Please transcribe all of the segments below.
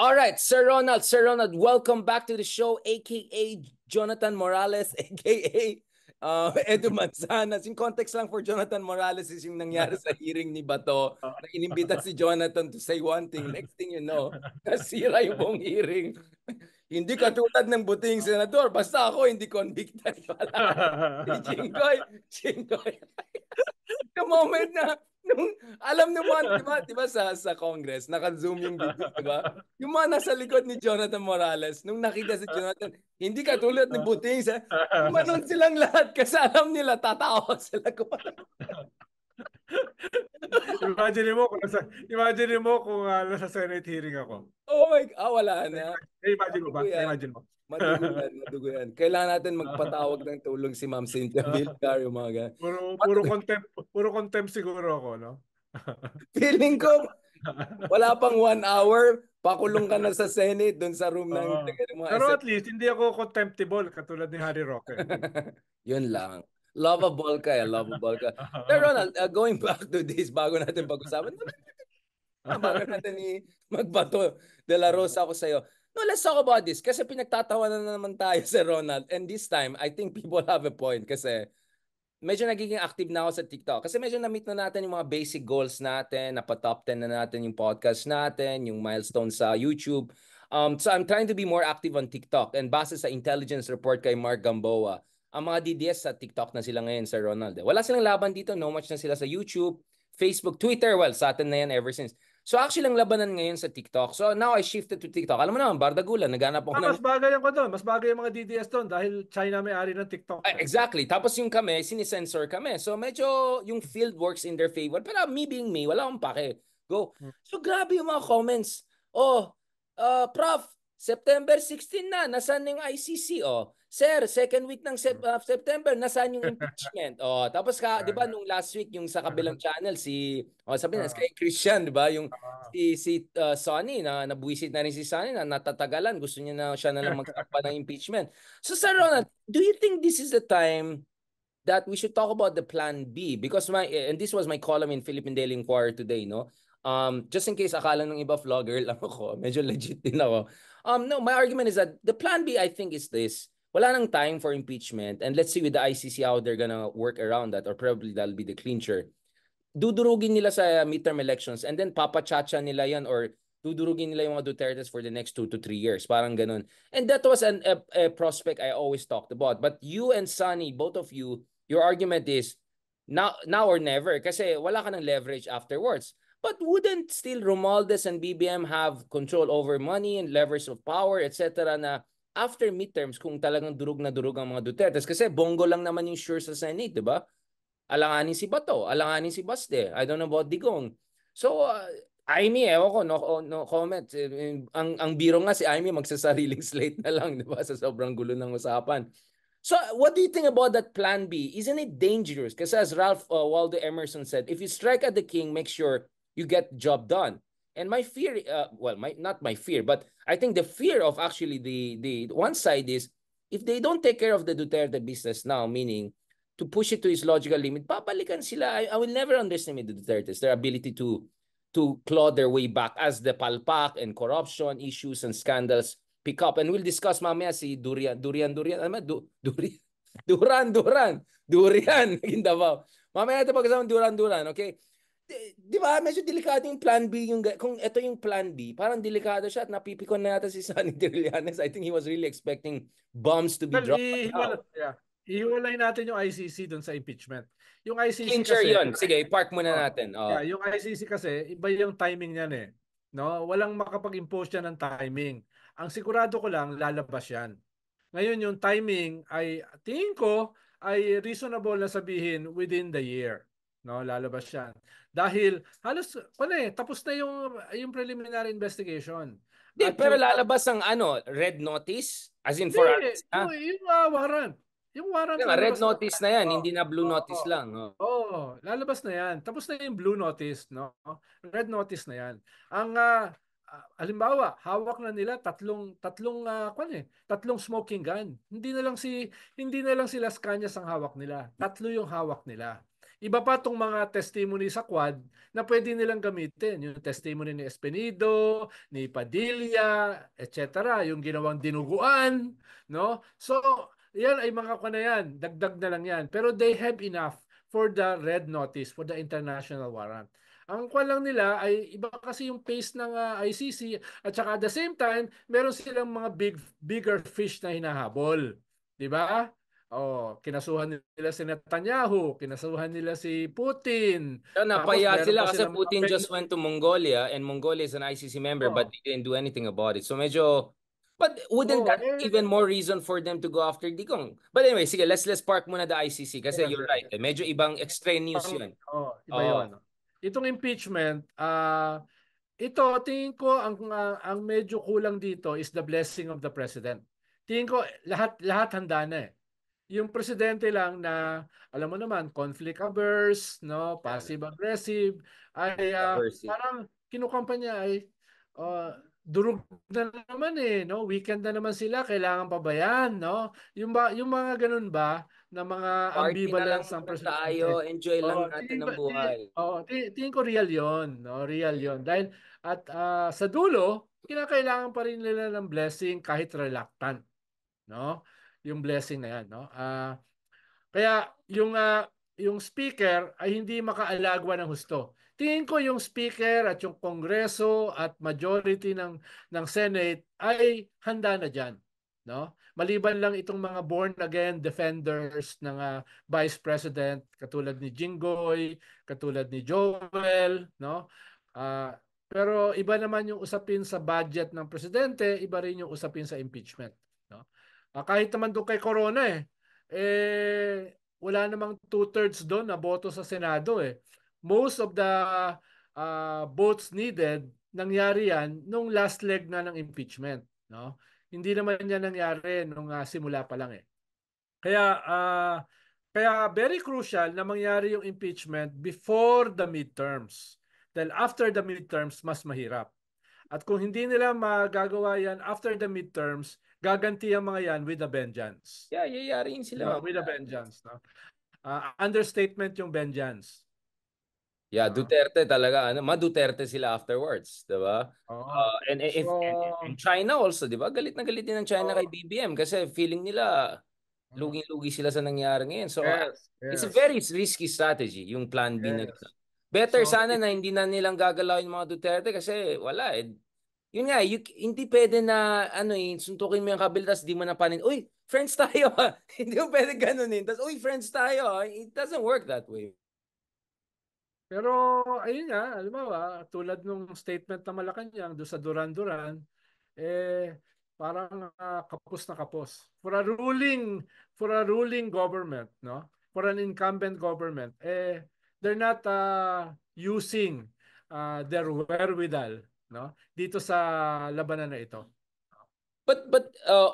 All right, Sir Ronald, welcome back to the show, aka Jonathan Morales, aka Edu Manzanas. Yung context lang for Jonathan Morales is yung nangyari sa hearing ni Bato na inimbita si Jonathan to say one thing. Next thing you know, nasira yung buong hearing. Hindi katulad ng buting senador. Basta ako hindi convicted. Wala. Jinggoy. The moment na nung alam mo man, di ba sa Congress, naka-zoom yung video, di ba? Yung mga nasa likod ni Jonathan Morales, nung nakita si Jonathan, hindi katulad ng buting sa manon silang lahat kasi alam nila tatawa sila kung Imagine mo kung nasa Senate hearing ako. oh my God, wala na. Imagine mo ba? Imagine mo. Madugo yan. Kailangan natin magpatawag ng tulong si Ma'am Cynthia Villar, yung mga ganyan. Puro contempt siguro ako, no? Feeling ko, wala pang 1 hour, pakulong ka na sa Senate doon sa room ng mga Pero at least, hindi ako contemptible katulad ni Harry Roque. Yun lang. Lovable ka. Pero Ronald, going back to this, bago natin pag-usapan, bago natin magbato de la Rosa ako sa'yo. No, let's talk about this. Kasi pinagtatawanan na naman tayo sa Ronald. And this time, I think people have a point. Kasi medyo nagiging active na ako sa TikTok. Kasi medyo na-meet na natin yung mga basic goals natin. Napa-top 10 na natin yung podcast natin, yung milestones sa YouTube. So I'm trying to be more active on TikTok. And base sa intelligence report kay Mark Gamboa, ang mga DDS sa TikTok na sila ngayon sa Ronald. Wala silang laban dito. No much na sila sa YouTube, Facebook, Twitter. Well, sa atin na yan ever since. So actually lang labanan ngayon sa TikTok. So now I shifted to TikTok. Alam mo naman, Bardagulan, naghanap ako Mas bagay ako doon. Mas bagay yung mga DDS doon dahil China may-ari ng TikTok. Exactly. Tapos yung kami, sinisensor kami. So medyo yung field works in their favor. Pero me being me, wala akong pake. Go. So grabe yung mga comments. Oh, Prof, September 16 na, nasaan yung ICC? Oh, Sir, second week ng September, nasaan yung impeachment? Oh, tapos di ba nung last week yung sa kabilang channel sabi na kay Christian, di ba? Yung si Sonny na nabuwisit na rin si Sonny na natatagalan, gusto niya na siya na lang magtakpa ng impeachment. So Sir Ronald, do you think this is the time that we should talk about the plan B? Because and this was my column in Philippine Daily Inquirer today, no? Just in case akala ng iba vlogger lang ako, medyo legit din ako. No, my argument is that the plan B, I think, is this. Wala nang time for impeachment, and let's see with the ICC how they're gonna work around that, or probably that'll be the clincher. Dudurugin nila sa midterm elections, and then papachacha nila yan, or dudurugin nila yung mga Dutertes for the next 2 to 3 years. Parang ganun. And that was a prospect I always talked about. But you and Sunny, both of you, your argument is now or never kasi wala ka ng leverage afterwards. But wouldn't still Romualdez and BBM have control over money and leverage of power, etc. na after midterms kung talagang durug na durug ang mga Dutertes? Kasi bongo lang naman yung sure sa Senate, di ba? Alanganin si Bato, alanganin si Baste. I don't know about Digong. So, Aimee, ewan ko, no comment. Ang biro nga si Aimee magsasariling slate na lang, di ba? Sa sobrang gulo ng usapan. So, what do you think about that plan B? Isn't it dangerous? Kasi as Ralph Waldo Emerson said, if you strike at the king, make sure you get the job done. And my fear, not my fear, but I think the fear of actually the one side is, if they don't take care of the Duterte business now, meaning to push it to its logical limit, papalikan sila. I will never underestimate the Dutertes, their ability to claw their way back as the palpak and corruption issues and scandals pick up. And we'll discuss mamaya si Durian, naging Davao. Mamaya ito pag-usapan Duran, okay? Di ba, medyo delikado yung plan B. Kung ito yung plan B, parang delikado siya at napipikon na yata si Sonny Trillanes. I think he was really expecting bombs to be dropped. Ihiwalay natin yung ICC doon sa impeachment. Yung ICC Clincher kasi, yun. Sige, park muna natin. yung ICC kasi, iba yung timing niyan eh. No? Walang makapag-impose yan ng timing. Ang sigurado ko lang, lalabas yan. Ngayon yung timing ay, tingin ko, ay reasonable na sabihin within the year. No, lalabas yan. Dahil halos tapos na yung preliminary investigation. Di, pero lalabas ang red notice? As in for arrest, yung warrant. Yung warrant red notice na yan, hindi na blue notice lang. Lalabas na yan. Tapos na yung blue notice, no? Red notice na yan. Ang halimbawa, hawak na nila tatlong smoking gun. Hindi na lang si Las Cañas ang hawak nila. Tatlo yung hawak nila. Iba pa tong mga testimony sa Quad na pwede nilang gamitin. Yung testimony ni Espenido, ni Padilla, etc. Yung ginawang dinuguan, no? So, yan ay mga na yan. Dagdag na lang yan. Pero they have enough for the red notice, for the international warrant. Ang kwan lang nila ay iba kasi yung pace ng ICC at saka at the same time, meron silang mga bigger fish na hinahabol. 'Di ba? Oh, kinasuhan nila si Netanyahu, kinasuhan nila si Putin. So, Tapos napaya meron sila pa kasi silang mga Putin just went to Mongolia and Mongolia is an ICC member but oh, they didn't do anything about it. So medyo, but wouldn't oh, that even more reason for them to go after Digong? But anyway, sige, let's park muna the ICC kasi yes, you're yes, right. yes. Medyo ibang extraneous yun. Iba Oo. 'yon. Itong impeachment, ito tingin ko ang medyo kulang dito is the blessing of the president. Tingin ko lahat lahat handa na eh. Yung presidente lang na alam mo naman conflict averse, no, Yeah. passive aggressive ay Controversy. parang kinukumpanya ay durug na naman eh, no? Weekend na naman sila, kailangan pa ba yan, no? Yung mga ganun ba na mga Party na lang ambivalence ng muna tayo. presidente. Enjoy lang Oh, natin ang buhay. tingin ko real 'yon, no? Real 'yon. Dahil at sa dulo, kinakailangan pa rin nila ng blessing kahit reluctant, no? Yung blessing na 'yan, no? Kaya yung speaker ay hindi makaalagwa ng husto. Tingin ko yung speaker at yung kongreso at majority ng Senate ay handa na diyan, no? Maliban lang itong mga born again defenders ng Vice President katulad ni Jinggoy, katulad ni Joel, no? Ah, pero iba naman yung usapin sa budget ng presidente, iba rin yung usapin sa impeachment, no? Kahit naman doon kay Corona wala namang two-thirds doon na boto sa Senado eh. Most of the votes needed, nangyari yan nung last leg na ng impeachment. No? Hindi naman yan nangyari nung simula pa lang eh. Kaya, kaya very crucial na mangyari yung impeachment before the midterms. Dahil after the midterms, mas mahirap. At kung hindi nila magagawa yan after the midterms, gaganti ang mga yan with a vengeance. Yeah, yayarin sila No, with a mamaya. vengeance. No? Understatement yung vengeance. Yeah, No? Duterte talaga, ma-Duterte sila afterwards, 'di ba? Oh, And if so, and China also, 'di ba? Galit na galit din ng China kay oh, BBM kasi feeling nila lugi-lugi sila sa nangyari ngayon. So yes, it's a yes, very risky strategy yung plan B na gano'n. yes. Better So, sana na hindi na nilang gagalaw yung mga Duterte kasi wala eh. Yun nga, hindi pwede na suntukin mo yung kabil tapos di mo na panin. Uy, friends tayo. Hindi mo pwede ganunin. Tapos, uy, friends tayo. It doesn't work that way. pero ayun nga, halimbawa, tulad nung statement ng Malacanang do sa Duran-Duran, parang kapos na kapos. For a ruling government, no? For an incumbent government, they're not using their wherewithal, no? Dito sa labanan na ito. But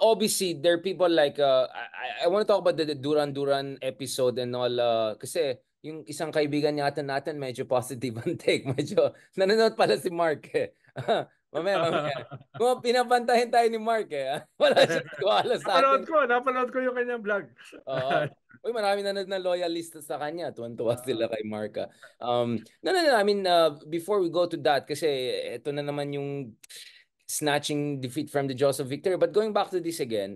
obviously there are people like I want to talk about the Duran Duran episode and all kasi yung isang kaibigan yata natin medyo positive ang take. Medyo nanonood pala si Mark eh. Mamaya. Kung pinapantahin tayo ni Mark eh. Wala siyang tiwala sa atin. Napanood ko yung kanyang vlog. Oo. Uy, marami nanonood na loyalista sa kanya. Tuwan-tuwa sila Ah, kay Mark. No. I mean, before we go to that, kasi ito na naman yung snatching defeat from the jaws of victory. But going back to this again,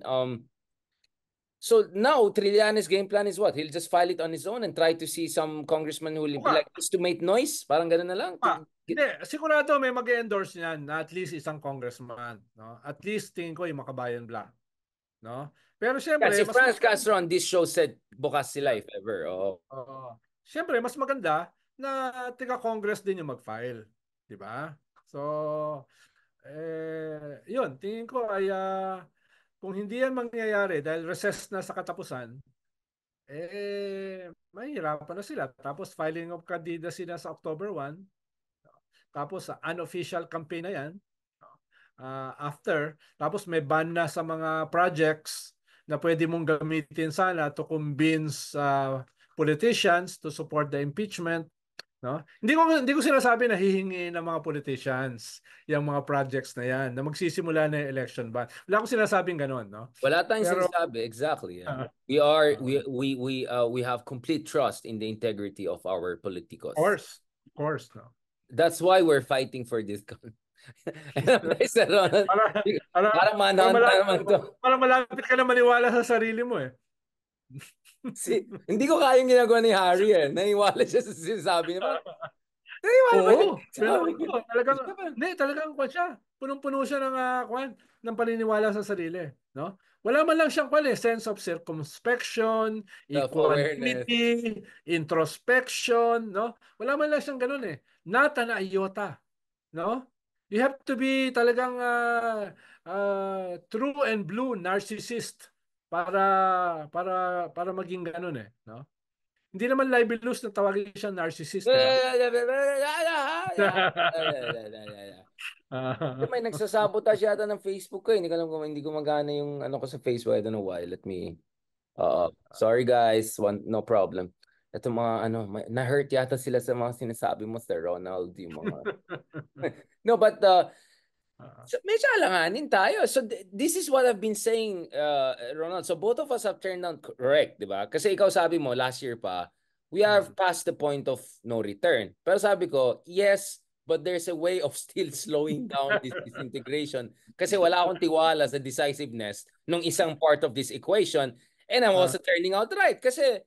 so now Trillanes' game plan is what? He'll just file it on his own and try to see some congressman who will be Buka. like this to make noise? Parang ganun na lang? To get... Hindi, sigurado may mag-endorse niyan na at least isang congressman, no? At least tingin ko yung Makabayan Black, no? Pero Yeah, siyempre, si mas Franz maganda. Castro on this show said bukas sila if ever. Oh. Siyempre, mas maganda na taga-congress din yung mag-file, 'di ba? So, yun, tingin ko ay kung hindi yan mangyayari dahil recess na sa katapusan, mahirapan na sila. Tapos filing of candidacy na sa October 1. Tapos unofficial campaign na yan. Tapos may ban na sa mga projects na pwede mong gamitin sana to convince politicians to support the impeachment. No? Hindi ko sinasabi na hihingi ng mga politicians yung mga projects na yan na magsisimula na yung election ban. Wala akong sinasabing gano'n, no? Wala tayong Pero sinasabi. Exactly. Yeah. uh, We of we have complete trust in the integrity of our politicos. course, no. That's why we're fighting for this. Alam ba, Sir Ronald? Para para Parang para manhunt na malapit, naman to. para malapit ka na maniwala sa sarili mo eh. Hindi ko kayang ginagawa ni Harry eh. Naiwala siya sa sinasabi niya. Parang, naiwala ba Oo, niya? pero Sabi ko, talagang siya ba? hindi talagang kwan siya. Punong-puno siya ng ng paniniwala sa sarili, no? Wala man lang siyang sense of circumspection, Self-awareness. equanimity, introspection, no? Wala man lang siyang ganun eh. Not an iota, no? You have to be talagang true and blue narcissist para maging ganun eh, no? Hindi naman libelous na tawagin siya narcissist, di ba? May nagsasabotage yata ng Facebook ko eh. Hindi ko alam kung hindi gumagana yung ano ko sa Facebook. I don't know why. Let me... sorry guys. No problem. Ito mga ano, na-hurt yata sila sa mga sinasabi mo, Sir Ronald. Yung mga... No, but so, medyo alanganin tayo. So this is what I've been saying, Ronald. So both of us have turned out correct, di ba? Kasi ikaw sabi mo, last year pa, we are past the point of no return. Pero sabi ko, yes, but there's a way of still slowing down this disintegration. Kasi wala akong tiwala sa decisiveness ng isang part of this equation. And I'm also turning out right. Kasi,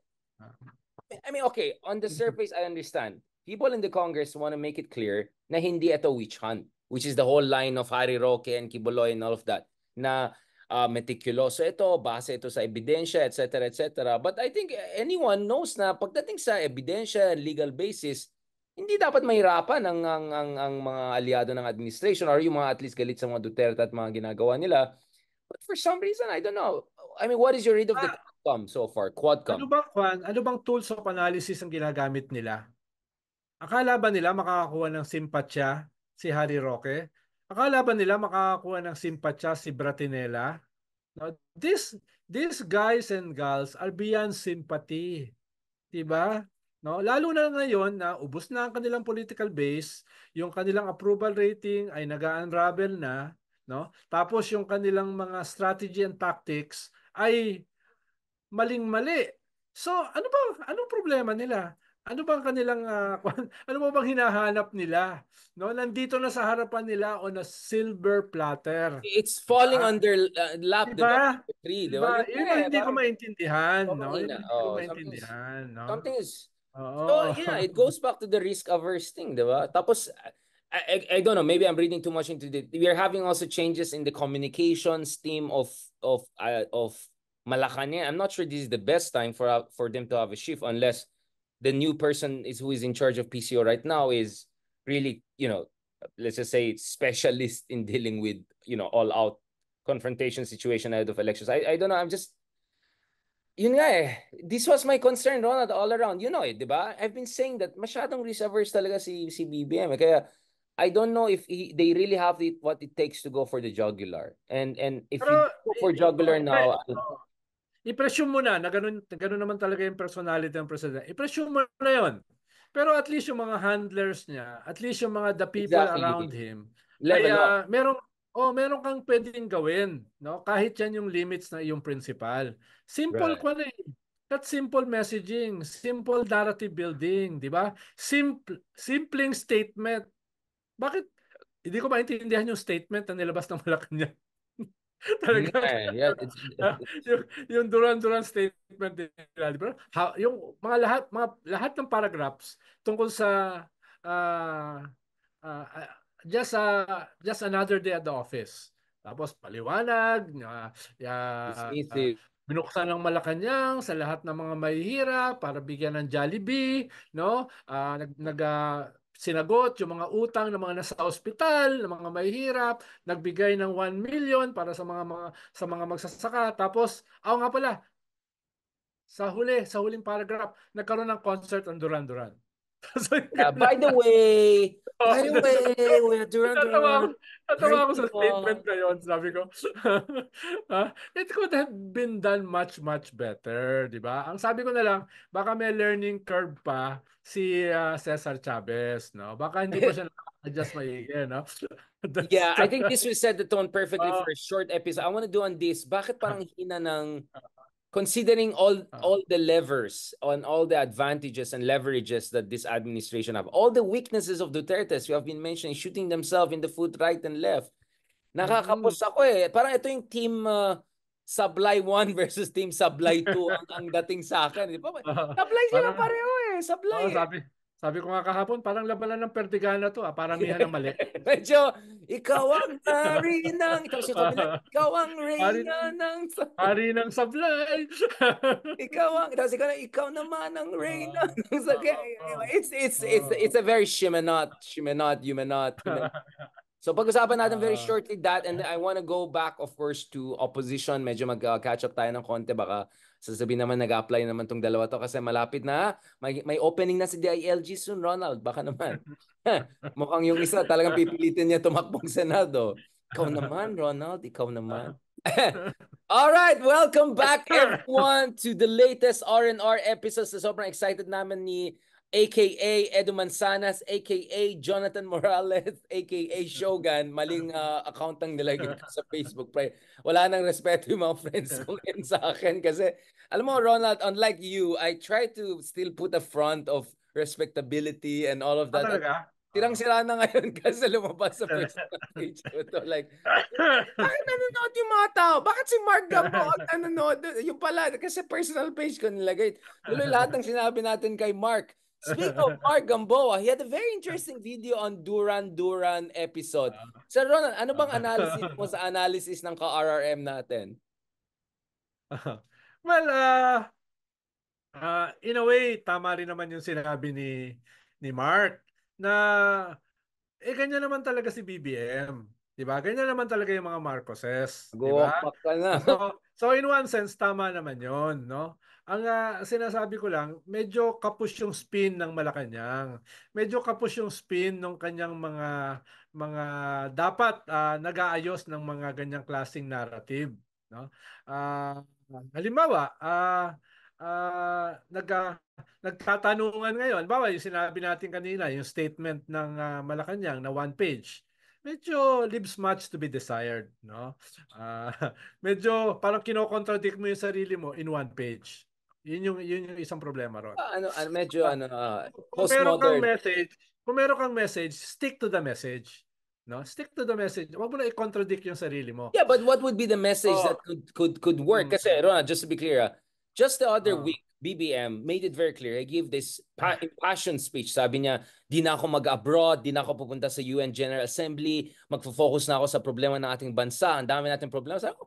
I mean, okay, on the surface, I understand. People in the Congress want to make it clear na hindi ito witch hunt, which is the whole line of Harry Roque and Kibuloy and all of that, na meticuloso ito, base ito sa ebidensya, etc., etc. But I think anyone knows na pagdating sa ebidensya, legal basis, hindi dapat mahirapan ang mga aliado ng administration or yung mga at least galit sa mga Duterte at mga ginagawa nila. But for some reason, I don't know. I mean, what is your read of the Quadcom so far? Quadcom. Ano bang tools of analysis ang ginagamit nila? Akala ba nila makakakuha ng simpatya si Harry Roque? Akala ba nila makakakuha ng simpatya si Bratinella? No, these guys and gals are beyond sympathy, 'di ba? No, lalo na ngayon na ubos na ang kanilang political base, yung kanilang approval rating ay nag-unravel na, no? Tapos yung kanilang mga strategy and tactics ay maling-mali. So, anong problema nila? Ano bang kanilang ano ba bang hinahanap nila? No, nandito na sa harapan nila on a silver platter. It's falling Diba? under lap the Diba? number three, di ba? Diba? Yun Yun nga yung eh, hindi ko parang maintindihan, no? Yun pamangina. yung hindi ko Oh, maintindihan, no? something is so Oo. yeah, it goes back to the risk averse thing, di ba? Tapos I don't know, maybe I'm reading too much into it. We are having also changes in the communications team of Malacanang. I'm not sure this is the best time for them to have a shift unless the new person is who is in charge of PCO right now is really, let's just say specialist in dealing with, all out confrontation situation ahead of elections. I don't know. I'm just, yun nga eh. This was my concern, Ronald, all around. You know it, di ba? I've been saying that masyadong risk-averse talaga si BBM. Kaya, I don't know if they really have what it takes to go for the jugular. And if Pero you go for jugular now, i-presume mo na ganun naman talaga yung personality ng president. I-presume mo na yon. Pero at least yung mga handlers niya, at least yung mga the people around exactly, him, ay level up. meron kang pwedeng gawin, no? Kahit yan yung limits na iyong principal. Simple Right. ko na eh. That's simple messaging, simple narrative building, di ba? Simpleng statement. Bakit hindi ko maintindihan yung statement na nilabas ng Malacanang? Yun nga Talagang eh. Yeah, yung Duran statement nila, di ba? Yung lahat ng paragraphs tungkol sa uh, uh, uh, just another day at the office. Tapos paliwanag na dismissive. binuksan ng Malacanang sa lahat ng mga mahihirap para bigyan ng Jollibee, no? Sinagot yung mga utang ng mga nasa ospital, ng mga mahihirap, nagbigay ng 1 million para sa mga magsasaka. Tapos, nga pala, sa huling paragraph, nagkaroon ng concert ang Duran Duran. By the way, Oh, we're Duran natawa ako, Duran. natawa Great ako sa statement people. na yun. Sabi ko, it could have been done much, much better, di ba? Ang sabi ko na lang, baka may learning curve pa si Cesar Chavez, no? Baka hindi pa siya adjust maigi, no? Yeah, That's, I think this will set the tone perfectly uh, for a short episode. I want to do on this. Bakit parang hina ng considering all the levers on all the advantages and leverages that this administration have, all the weaknesses of Duterte's you have been mentioning, shooting themselves in the foot right and left. mm, Nakakapos ako eh. Parang ito yung team Sablay 1 versus team Sablay 2 ang dating sa akin. Di ba? Sablay silang parang, pareho eh. Sablay oh, eh. sabi ko nga kahapon, parang labanan ng Perdigana to, paramihan ng mali. Medyo, ikaw ang hari ng, tapos yung kabila, ikaw ang Hari, reyna ng, hari ng sablay. ikaw ang, tapos ikaw naman ang reyna Ah, ng, ah, it's a very Shimenot, Humanot. So pag-usapan natin very ah, shortly that, and then I want to go back of course to opposition. Medyo mag-catch up tayo ng konti, baka sasabihin naman nag-apply naman tong dalawa to kasi malapit na. May opening na si DILG soon, Ronald. Baka naman. Mukhang yung isa talagang pipilitin niya tumakbong Senado. Ikaw naman, Ronald. Ikaw naman. All right, welcome back everyone to the latest R&R episodes. Sobrang excited namin ni AKA Edu Manzanas, AKA Jonathan Morales, AKA Shogun. Maling account ang nilagay ko sa Facebook. Wala nang respeto yung mga friends ko ngayon sa akin. Kasi, alam mo, Ronald, unlike you, I try to still put a front of respectability and all of that. talaga? Sirang-sira na ngayon kasi lumabas sa personal page ko to. Like, bakit nanonood yung mga tao? Bakit si Mark Gambo ang nanonood? Yung pala, kasi personal page ko nilagay. Tuloy lahat ng sinabi natin kay Mark. Speaking of Mark Gamboa, he had a very interesting video on Duran Duran episode. Sir Ronald, ano bang analysis mo sa analysis ng ka-RRM natin? Well, in a way, tama rin naman yung sinabi ni Mark na ganyan naman talaga si BBM. 'Di ba? Ganyan naman talaga yung mga Marcoses, 'di ba? Go ka na. So in one sense tama naman 'yon, no? Ang sinasabi ko lang, medyo kapos yung spin ng Malacanang. Medyo kapos yung spin ng kanyang mga dapat nag-aayos ng mga ganyang klaseng narrative, no? Ah, halimbawa, nagtatanungan ngayon, bawa yung sinabi natin kanina, yung statement ng Malacanang na one page, medyo leaves much to be desired, no? Ah, medyo parang kino-contradict mo yung sarili mo in one page. Yun yung isang problema ron. Medyo Ah, kung meron kang postmodern. message, stick to the message, no? Stick to the message. Huwag mo na i-contradict yung sarili mo. Yeah, but what would be the message that Oh, could work? Kasi Ronald, just to be clear, just the other oh. week, BBM made it very clear. He gave this impassioned speech. Sabi niya, di na ako mag-abroad, di na ako pupunta sa UN General Assembly, magfo-focus na ako sa problema ng ating bansa. Ang dami nating problema. Sabi,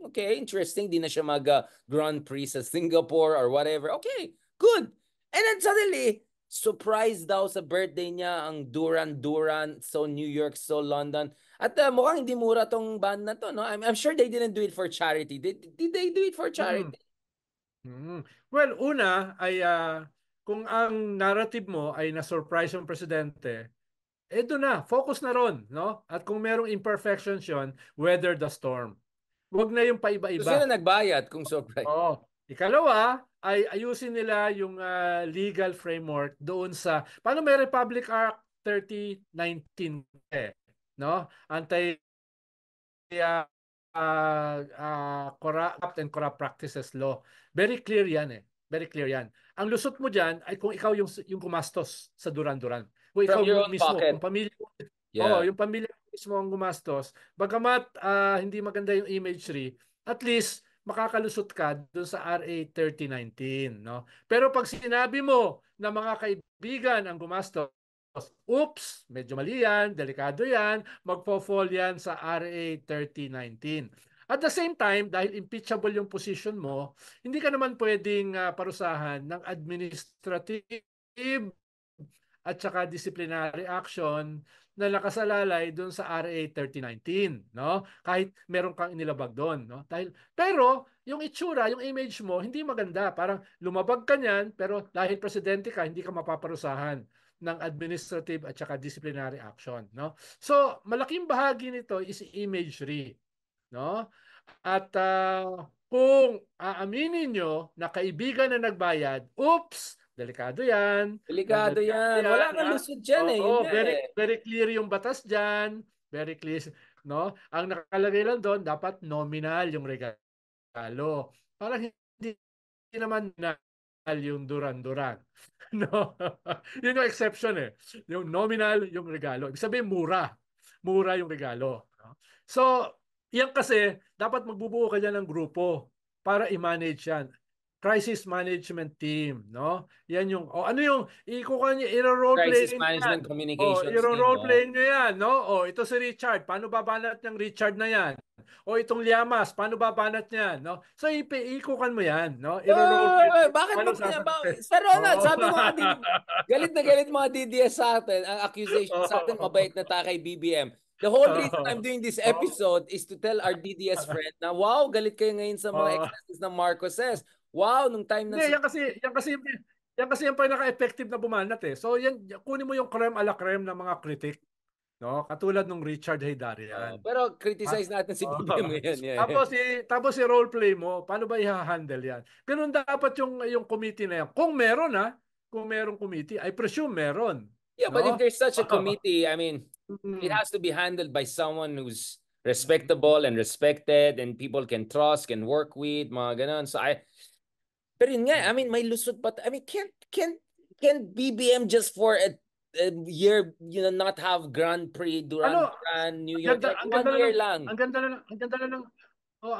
okay, interesting. Di na siya mag-Grand Prix sa Singapore or whatever. Okay, good. And then suddenly, surprise daw sa birthday niya ang Duran Duran, so New York, so London. At mukhang hindi mura tong band na to, no? I'm sure they didn't do it for charity. Did they do it for Mm. charity? Mm. Well, una ay kung ang narrative mo ay na-surprise yung presidente, doon na, focus na ron, no? At kung merong imperfections yon, weather the storm. Huwag na yung So sino paiba-iba. nagbayad kung surprise? Oh, ikalawa ay ayusin nila yung legal framework doon sa paano may Republic Act 3019 no? Anti corrupt and corrupt practices law. Very clear yan eh. Very clear yan. Ang lusot mo diyan ay kung ikaw yung gumastos sa Duran-Duran. Kung From ikaw your own mismo, kung pocket. pamilya mo, Yeah. yung pamilya mo mismo ang gumastos, bagamat hindi maganda yung imagery, at least makakalusot ka doon sa RA 3019, no? Pero pag sinabi mo na mga kaibigan ang gumastos, oops, medyo mali yan, delikado yan, magpo-fall yan sa RA 3019. At the same time, dahil impeachable yung position mo, hindi ka naman pwedeng parusahan ng administrative at saka disciplinary action na nakasalalay doon sa RA 3019, no? Kahit meron kang inilabag doon, no? Pero yung itsura, yung image mo hindi maganda. Parang lumabag ka niyan pero dahil presidente ka, hindi ka mapaparusahan ng administrative at saka disciplinary action, no? So, malaking bahagi nito is imagery, no? At kung aaminin nyo na kaibigan na nagbayad, oops, delikado yan. No, Delikado delikado yan. yan. Wala kang lusod dyan eh. Yun Oo, nga very, eh. very clear yung batas dyan. Very clear. No? Ang nakalagay lang doon, dapat nominal yung regalo. Parang hindi naman nominal yung duran-duran. No? Yun yung exception eh. Yung nominal yung regalo. Ibig sabihin, mura. Mura yung regalo. No? So, yan kasi, dapat magbubuo ka dyan ng grupo para i-manage yan. Crisis management team, no? Yan yung, ano yung, ikukuha niyo, Crisis i-roleplay niyo yan. management communications team, no? I-roleplay niyo yan, no? Ito si Richard, paano babanat ng Richard na yan? Itong Llamas, paano babanat niyan, no? So, ikukan mo yan, no? I-roleplay mo. Bakit Paano mo sasagutin? Sir Ronald, Oo. sabi mo nga, galit na galit mga DDS sa atin. Ang accusation sa atin, mabait na tayo kay BBM. The whole reason I'm doing this episode is to tell our DDS friend na, wow, galit kayo ngayon sa mga excesses ng Marcoses. Wow, nung time ng... Hindi, yan kasi yung pinaka-effective na bumanat eh. So, kunin mo yung creme a la creme ng mga critic. No? Katulad nung Richard Haydarian. pero criticize natin si BBM ngayon. Yeah. Tapos role play mo, paano ba i-handle 'yan? Ganun dapat yung committee na yan. Kung merong committee, I presume meron, Yeah, but if no? there's such a committee, I mean, it has to be handled by someone who's respectable and respected and people can trust, can work with, mga ganun. So pero yun nga, I mean, may lusot pa. I mean, can BBM just for a year, not have Grand Prix, Duran New York, like 1 year lang. Ang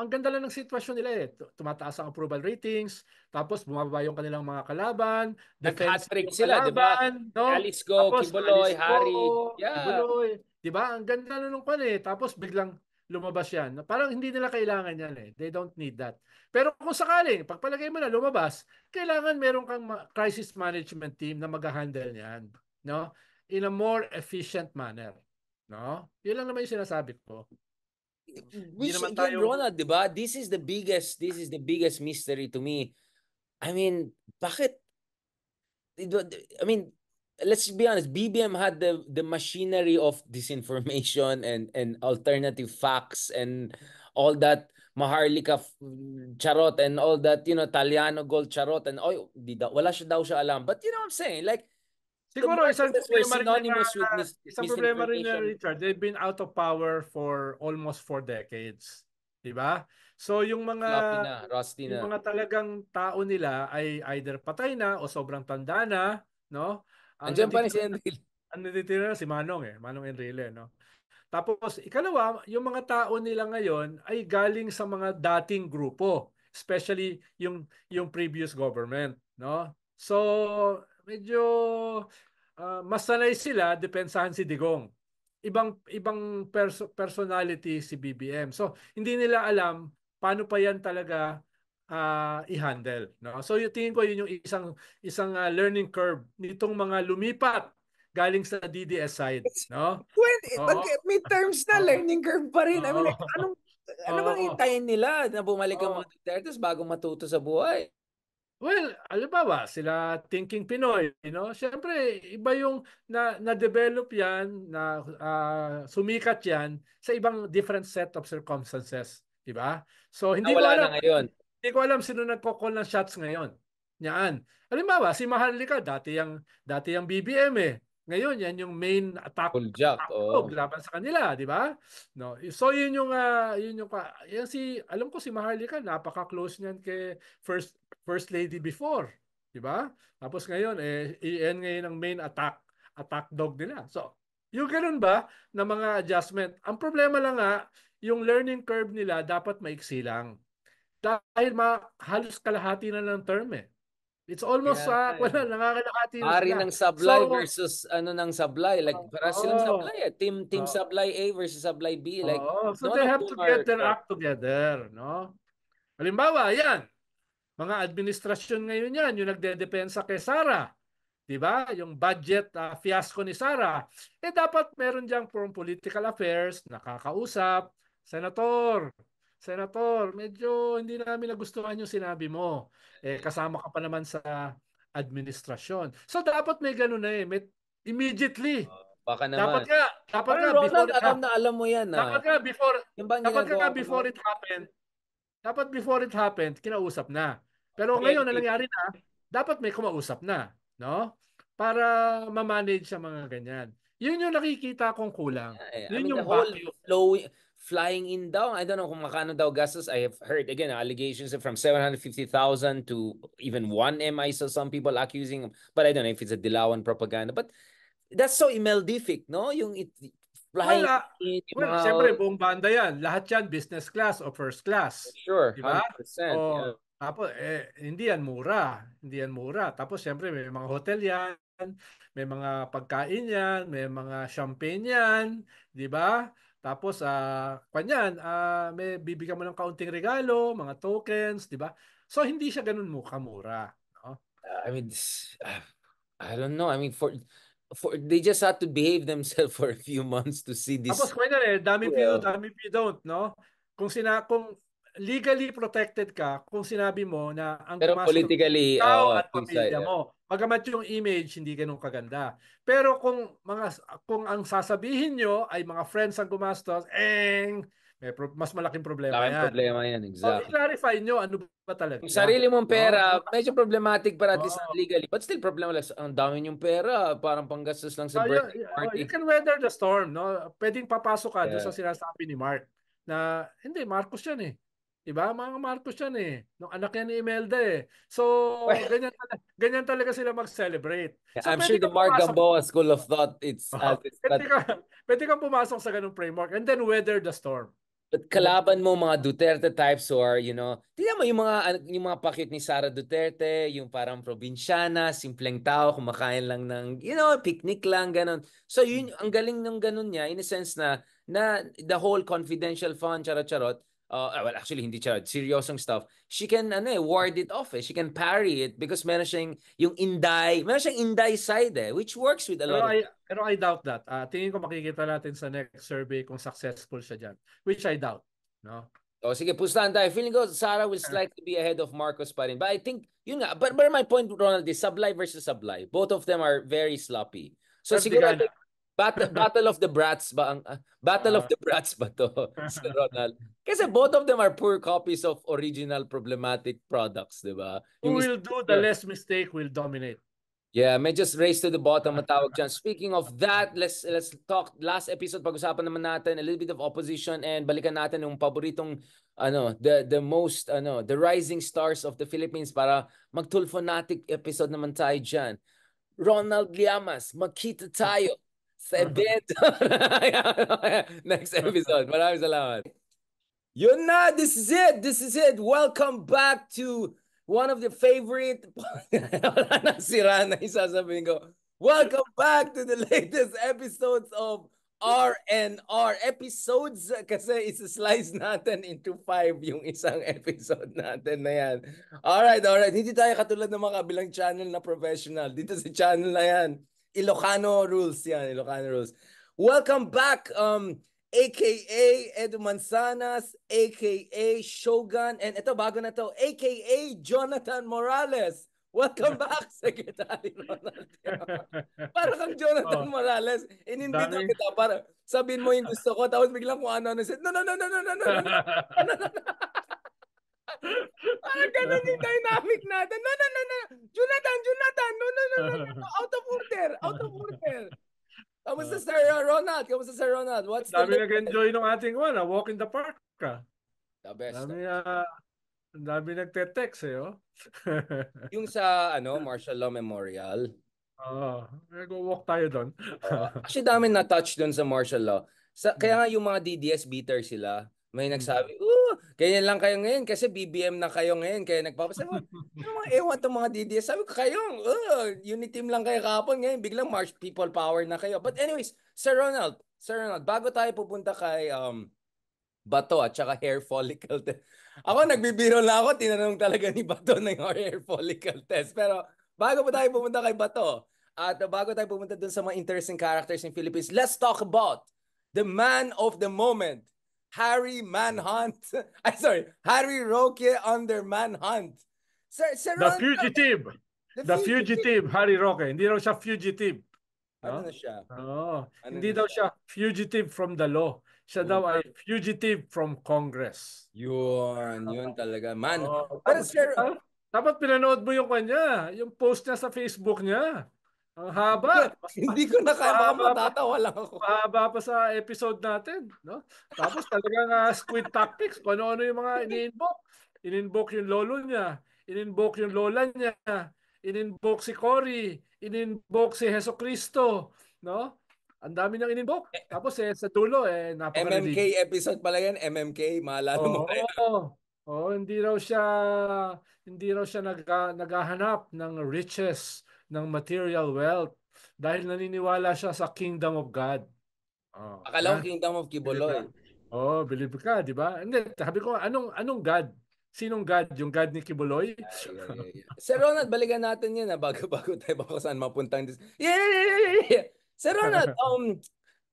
ganda lang ng sitwasyon nila eh. Tumataas ang approval ratings, tapos bumababa yung kanilang mga kalaban, defense Nag-hat-trick yung sila, di ba? kalaban, no? Alice Go, Tapos Kibuloy, Alice Harry. Go, Yeah. Kibuloy, di ba? Ang ganda na nung pan eh. Tapos biglang lumabas yan. Parang hindi nila kailangan yan eh. They don't need that. Pero kung sakaling, pagpalagay mo na lumabas, kailangan meron kang crisis management team na mag-handle niyan, no? In a more efficient manner, no? Yun lang naman yung sinasabi ko. Which again, Ronald, di ba? This is the biggest mystery to me. I mean, bakit? I mean, let's be honest, BBM had the machinery of disinformation and alternative facts and all that Maharlika charot and all that, Taliano gold charot and wala daw siya alam. But you know what I'm saying? Like, siguro isang problema rin na Richard, they've been out of power for almost 4 decades. Diba? So yung mga mga talagang tao nila ay either patay na o sobrang tanda na, no? Andiyan pa ni si Enrile. Ang natitira si Manong Manong Enrile, no? Tapos ikalawa, yung mga tao nila ngayon ay galing sa mga dating grupo, especially yung previous government, no? So medyo mas sanay sila depensahan si Digong. Ibang personality si BBM. So hindi nila alam paano pa yan talaga i-handle, no? So yung tingin ko yun yung isang learning curve nitong mga lumipat galing sa DDS side, no? Pag midterms na, learning curve pa rin. I mean, like, ano bang hintayin nila na bumalik ang mga Dutertes bago matuto sa buhay? Well, halimbawa, sila Thinking Pinoy, Siyempre, iba yung na-develop yan, na sumikat yan sa ibang different set of circumstances, di ba? So, hindi ko alam sino nagko-call ng shots ngayon. Yan. Halimbawa, si Maharlika, dati yung BBM eh. Ngayon, yan yung main attack laban sa kanila, di ba? No. So yun yung alam ko si Maharlika, napaka-close niyan kay First Lady before, di ba? Tapos ngayon iyan ngayon ang main attack dog nila. So, yung ganun ba na mga adjustment. Ang problema lang yung learning curve nila dapat maiksi lang. Dahil halos kalahati na ng term eh. It's almost wala nangakalahati na sila. Ng Sablay versus ng Sablay, like para silang Sablay team Sablay A versus Sablay B, like so they have to get their act together, no? Halimbawa, yan. Mga administrasyon ngayon yan, yung nagdedepensa kay Sara, 'di ba? Yung budget fiasco ni Sara. Dapat meron diyang from political affairs, nakakausap, Senator, Senator, medyo hindi namin nagustuhan yung sinabi mo. Kasama ka pa naman sa administrasyon. So dapat may ganun na may immediately. Baka Dapat naman. nga, dapat Parang nga Ronald, alam mo yan dapat nga before Yan ba ang dapat nga ginagawa ko before noon? it happened, kinausap na. Pero ngayon na Preemptive. nangyari na, dapat may kumausap na, no? Para ma-manage sa mga ganyan. Yun yung nakikita kong kulang. I mean, Yun the yung whole vacuum. flying in down. I don't know kung makano daw gastos. I have heard, again, allegations from 750,000 to even 1M. I saw some people accusing, but I don't know if it's a Dilawan propaganda. But that's so imeldific, no? Yung flying Wala. in, yung Well, mga, siyempre, buong banda yan. Lahat yan, business class o first class. sure, Di ba? 100%. O, Yeah. tapos, hindi yan mura. Hindi yan mura. Tapos, siyempre, may mga hotel yan. May mga pagkain yan. May mga champagne yan. Di ba? Tapos, kanyan, may bibigyan mo ng kaunting regalo, mga tokens, di ba? So, hindi siya ganun kamura. No? I mean, I don't know. I mean, for they just had to behave themselves for a few months to see Tapos this. kanya dami few, Well, dami few don't, no? Kung legally protected ka, kung sinabi mo na ang pero pumasok politically, ikaw at suicide. pamilya mo, bagamat yung image hindi ganun kaganda. Pero kung ang sasabihin nyo ay mga friends ang gumastos, mas malaking problema Laking yan. problema yan, So exactly. i-clarify nyo ano ba talaga. Yung sarili mong No? pera, medyo problematic para at least Oo. legally. But still problemless. Ang dami yung pera, parang panggastos lang sa birthday You party. can weather the storm, no? Pwedeng papasok ka doon Yeah. sa sinasabi ni Mark na hindi, Marcos yan eh. Diba? Mga Marcos yan eh. Nung anak yan ni Imelda eh. So, ganyan talaga sila mag-celebrate. So, I'm sure pwede the kang Mark pumasok. Gamboa School of Thought, it's Oh, as pwede ka, pwede kang pumasok sa ganung framework and then weather the storm. but kalaban mo mga Duterte types who are, tingnan mo yung mga pakit ni Sara Duterte, yung parang probinsyana, simpleng tao, kumakain lang ng, picnic lang, ganun. So yun, ang galing ng ganun niya, in a sense na the whole confidential fund, charot-charot, well, actually, hindi charot, seryosong stuff, she can, ward it off She can parry it because meron siyang Inday side which works with a lot of. Pero I doubt that. Tingin ko makikita natin sa next survey kung successful siya dyan. Which I doubt. No? Sige, pustahan tayo. Feeling ko, Sarah will slightly be ahead of Marcos pa rin. But I think, yun nga. But my point, Ronald, is Sablay versus Sablay. Both of them are very sloppy. So siguro, I think, Battle of the Brats ba? Battle of the Brats ba to, si Ronald? Kasi both of them are poor copies of original problematic products, di ba? Who will do the less mistake will dominate. Yeah, may just race to the bottom matawag dyan. Speaking of that, let's talk. Last episode, pag-usapan naman natin a little bit of opposition and balikan natin yung paboritong the rising stars of the Philippines para mag-tulfonatic episode naman tayo dyan. Ronald Llamas, magkita tayo sa event. Next episode. Maraming salamat. Yun na, this is it. This is it. Welcome back to one of the favorite. Wala na, sira na yung sasabihin ko. Welcome back to the latest episodes of RNR. Episodes kasi isa-slice natin into 5 yung isang episode natin na yan. Alright. Hindi tayo katulad ng mga kabilang channel na professional. Dito sa channel na yan, Ilocano rules yan. Ilocano rules. Welcome back, aka Edu Manzanas, aka Shogun, and ito bago na to, aka Jonathan Morales. Welcome back, Secretary Ronald. Para kang Jonathan Morales, inimbita kita para sabihin mo yung gusto ko, tapos biglang kung ano, no. Parang ganun yung dynamic natin. No. Jonathan, no. Out of order. Kamusta Sir Ronald? What's the dami nag-enjoy ng ating walk in the park ka. The best. Dami nagte-text Yung sa Martial Law Memorial. Nag-walk tayo doon. Actually, dami na-touch doon sa martial law. Kaya nga yung mga DDS beater sila, may nagsabi, ganyan lang kayo ngayon kasi BBM na kayo ngayon. Kaya nagpapasabi, mga ewan itong mga DDS. Sabi ko, unit team lang kayo kahapon ngayon. Biglang March People Power na kayo. But anyways, Sir Ronald, bago tayo pupunta kay Bato at saka hair follicle test. Ako, nagbibiro lang ako. Tinanong talaga ni Bato na yung hair follicle test. Pero bago pa tayo pupunta kay Bato, At bago tayo pumunta dun sa mga interesting characters in Philippines, let's talk about the man of the moment, Harry Manhunt. Harry Roque under Manhunt. Sir The Ron, fugitive. the The fugitive. fugitive, Harry Roque. Hindi raw siya fugitive. Ano No? na siya? Oo. Ano Hindi na daw siya? siya fugitive from the law. Siya Mm. daw ay fugitive from Congress. Yun talaga. Man. Oo. Pero sir, Dapat pinanood mo yung kanya, yung post niya sa Facebook niya. Ang hindi ko, haba. hindi ko na kaya. Baka Mahaba pa. matatawa lang ako. Mahaba pa sa episode natin, no? Tapos talagang squid tactics, kung ano-ano yung mga ini-invoke. In-invoke yung lolo niya, in-invoke yung lola niya, in-invoke si Cory, in-invoke si Heso Cristo, no? Ang dami niyang in-invoke. Tapos sa dulo, napaka-religious. MMK episode pala yan. MMK, maalala mo kaya? Oo. Oo, hindi raw siya naghahanap ng riches, ng material wealth dahil naniniwala siya sa kingdom of God. Oh, Akala ko yan. Kingdom of Believe ka. Kiboloy. Believe ka, di ba? Hindi, sabi ko, anong God? Sinong God? Yung God ni Kibuloy? Ay. Sir Ronald, balikan natin yan bago tayo baka saan mapuntang Yeah! Sir Ronald,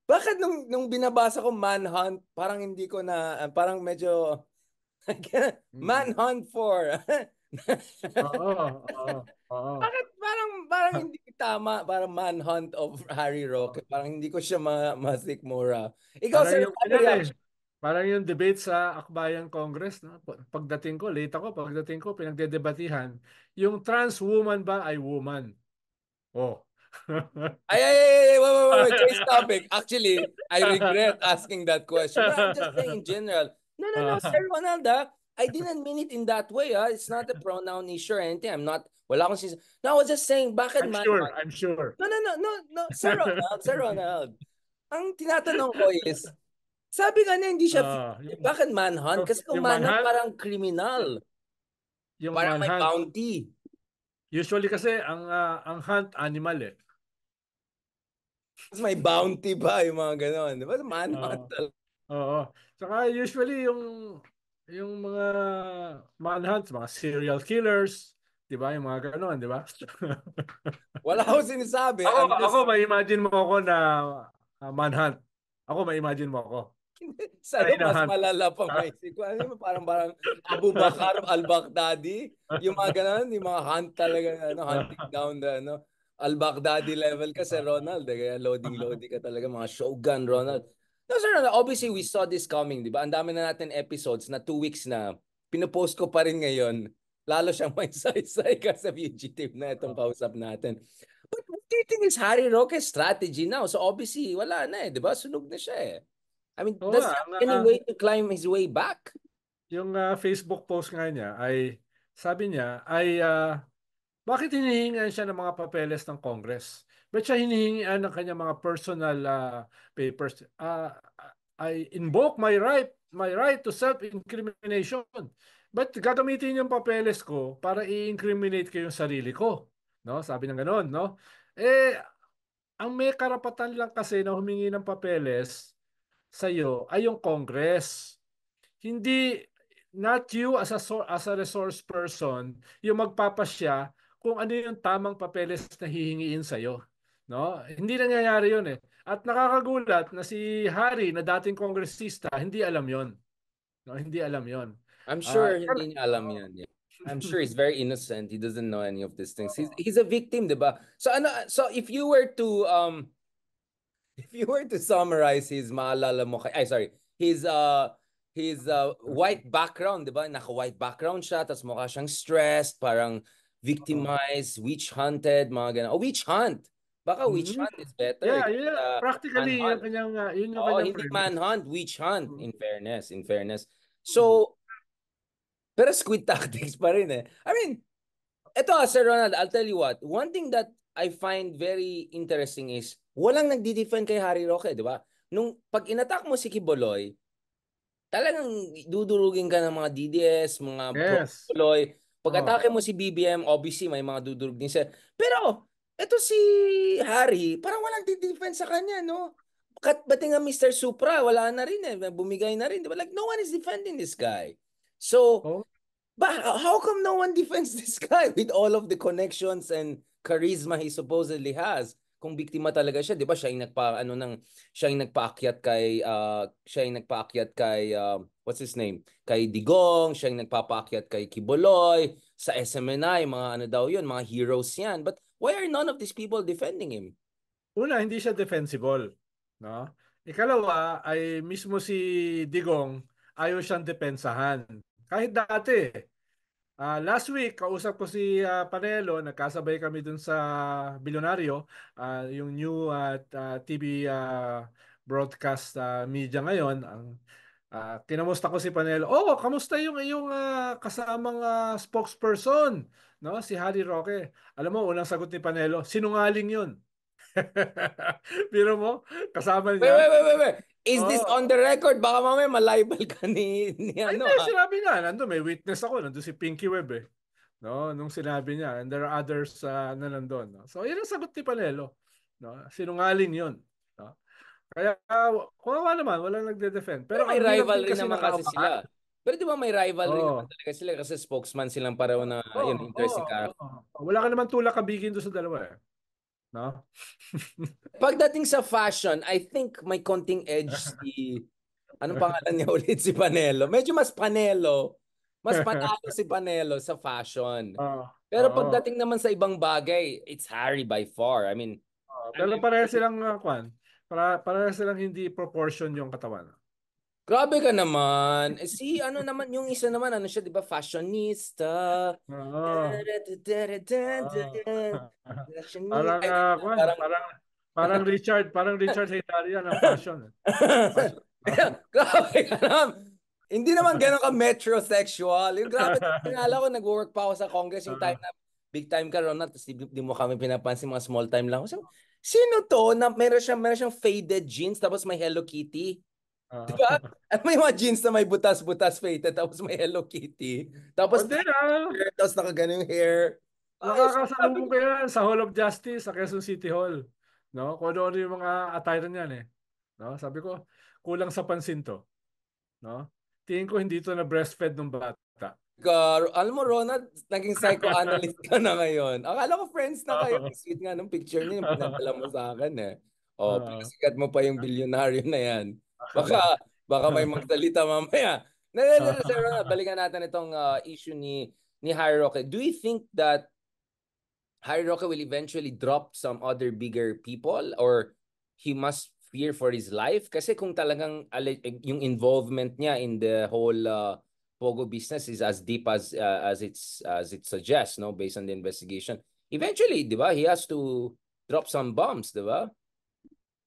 bakit nung binabasa ko Manhunt, parang hindi ko na, parang medyo Mm. Manhunt for. Oo, oo, oo. Bakit parang hindi tama, parang Manhunt of Harry Roque. Parang hindi ko siya masikmura. Ikaw, Parang sir, yung ano ganyan reaction? Parang yung debate sa Akbayan Congress, no? Pagdating ko, pinagdedebatihan, yung trans woman ba ay woman? Oh. Wait, change topic. Actually, I regret asking that question. But I'm just saying in general. No, Sir Ronald, I didn't mean it in that way. It's not a pronoun issue or anything. Wala akong No, I was just saying, bakit I'm man? sure, I'm sure. No, Sir Ronald. Ang tinatanong ko is, sabi nga na hindi siya Ah, fugitive. yung, Bakit manhunt? Kasi kung yung manhunt, manhunt, parang criminal. yung Parang may manhunt. bounty. Usually kasi ang hunt animal eh. Tapos may bounty pa, yung mga ganon. Di ba? Manhunt Oo. talaga. Oo. Saka usually yung mga manhunts, mga serial killers, 'di ba? Yung mga ganoon, 'di ba? Wala akong sinasabi. Ako I'm ako just may imagine mo ako na manhunt. Ako may imagine mo ako. Sa'yo, Na mas hunt. malala pang maisip ko. Ano yung parang Abu Bakar al-Baghdadi. Yung mga ganun, yung mga hunt talaga, hunting down the, al-Baghdadi level ka, Sir Ronald. Kaya loading ka talaga, mga Shogun, Ronald. No, Sir Ronald, obviously, we saw this coming, di ba? Ang dami na natin episodes na 2 weeks na. Pinupost ko pa rin ngayon. Lalo siyang may saysay ka sa fugitive na itong kausap natin. But what do you think is Harry Roque's strategy now? So obviously, wala na di ba? Sunog na siya eh. I mean, Oo does nga, he have any way to climb his way back? yung Facebook post nga niya ay sabi niya ay bakit hinihingian siya ng mga papeles ng Congress? Ba't siya hinihingian ng kanyang mga personal papers? I invoke my right to self-incrimination. Ba't gagamitin yung papeles ko para i-incriminate ko yung sarili ko? No? Sabi ng gano'n, no? Ang may karapatan lang kasi na humingi ng papeles sa iyo ay yung Congress. Hindi not you as a resource person yung magpapasya kung ano yung tamang papeles na hihingiin sa iyo, no? Hindi nangyayari 'yun eh. At nakakagulat na si Harry na dating kongresista, hindi alam 'yon. No, hindi alam 'yon. I'm Ah, sure hindi niya alam yan. Yeah. I'm sure he's very innocent. He doesn't know any of these things. He's a victim, 'di ba? So if you were to if you were to summarize his maalala mo his white background, 'di ba? Naka-white background siya, tapos mukha siyang stressed, parang victimized, witch hunted, mga ganun. Oh, witch hunt. Baka witch Mhm. hunt is better Yeah, yeah. kaysa Practically, manhunt. yun yung Oo, kanyang hindi premise. manhunt, witch hunt, Mhm. in fairness. So, pero squid tactics pa rin eh. I mean, eto Sir Ronald, I'll tell you what. One thing that I find very interesting is walang nagdi-defend kay Harry Roque, di ba? Nung pag inattack mo si Kiboloy, talagang dudurugin ka ng mga DDS, mga Yes. pro-Kiboloy. Pag Oh. atake mo si BBM, obviously may mga dudurug din siya. Pero eto si Harry, parang walang di-defend sa kanya, no? Pati nga Mr. Supra, wala na rin eh. Bumigay na rin. Di ba? Like, no one is defending this guy. So, Oh. how come no one defends this guy with all of the connections and charisma he supposedly has. Kung biktima talaga siya, 'di ba? Siya yung nagpaakyat kay what's his name? Kay Digong, siya yung nagpapaakyat kay Kibuloy sa SMNI, mga ano daw 'yun, mga heroes 'yan. But why are none of these people defending him? Una, hindi siya defensible, no? Ikalawa ay mismo si Digong ayaw siyang depensahan. Kahit dati, last week kausap ko si Panelo, nagkasabay kami dun sa Bilyonaryo, yung new TV broadcast media ngayon. Kinamusta ko si Panelo. Oh, kamusta yung iyong kasamang spokesperson, no? Si Harry Roque. Alam mo, unang sagot ni Panelo, sinungaling 'yun. Biro mo, kasama Wait, niya. wait, wait, wait, wait. Is this Oh, on the record? Baka mamaya malibel ka ni ay, ano hindi, ha. sinabi nga, nandun, may witness ako, nandun si Pinky Webb eh. No, nung sinabi niya, and there are others na nandun. No? So, yun ang sagot ni Panelo. No? Sinungaling yun. No? Kaya, kawawa naman, walang nagde-defend. Pero Pero may ang hirap din rivalry kasi naman kasi nakawakan. sila. Pero di ba may rivalry naman Oo. talaga sila kasi spokesman silang pareho na Oo, interesting oo, character. oo. Wala ka naman tulak kabigin doon sa dalawa eh. No? Pagdating sa fashion, I think may konting edge si anong pangalan niya ulit si Panelo. Medyo mas Panelo. Mas panalo si Panelo sa fashion. Oo. Pero Oo. pagdating naman sa ibang bagay, it's Harry by far. I Pero mean, pareha silang kwan. Pareha silang hindi proportion yung katawan. grabe ka naman. Si ano naman, yung isa naman, ano siya, di ba? Fashionista. Oo. Oo. Fashionista. Parang Ay, kwan, parang parang Richard Heydarian ng fashion. Fashion. grabe ka naman. Hindi naman gano'n ka metrosexual. Yung grabe, nalala ko, nag-work pa ako sa Congress yung time Ah, na big time ka, Ronald, tapos di mo kami pinapansin, mga small time lang. Sabi, sino to na meron siyang faded jeans tapos may Hello Kitty? Di ah. ba? At may mga jeans na may butas-butas faded tapos may Hello Kitty. O Tapos di shirt, tapos nakagano yung hair. Ay, sabi nakakasalubong ko, ko yan sa Hall of Justice sa Quezon City Hall. No? Kung ano yung mga attire niyan eh. No? Sabi ko, kulang sa pansin to. No? Tingin ko hindi to na breastfed ng bata. alam mo, Ronald, naging psychoanalyst ka na ngayon. Akala ko friends na kayo. Oo. Sweet nga nung picture niyo yung pinadala mo sa akin eh. Oh, Oo. pinasikat mo pa yung bilyonaryo na yan. Baka, baka may magsalita mamaya. Nalala, Sir Ronald, balikan natin itong issue ni Harry Roque. Do you think that Harry Roque will eventually drop some other bigger people or he must fear for his life? Kasi kung talagang yung involvement niya in the whole Pogo business is as deep as it suggests, no, based on the investigation. Eventually, 'di ba? He has to drop some bombs, 'di ba?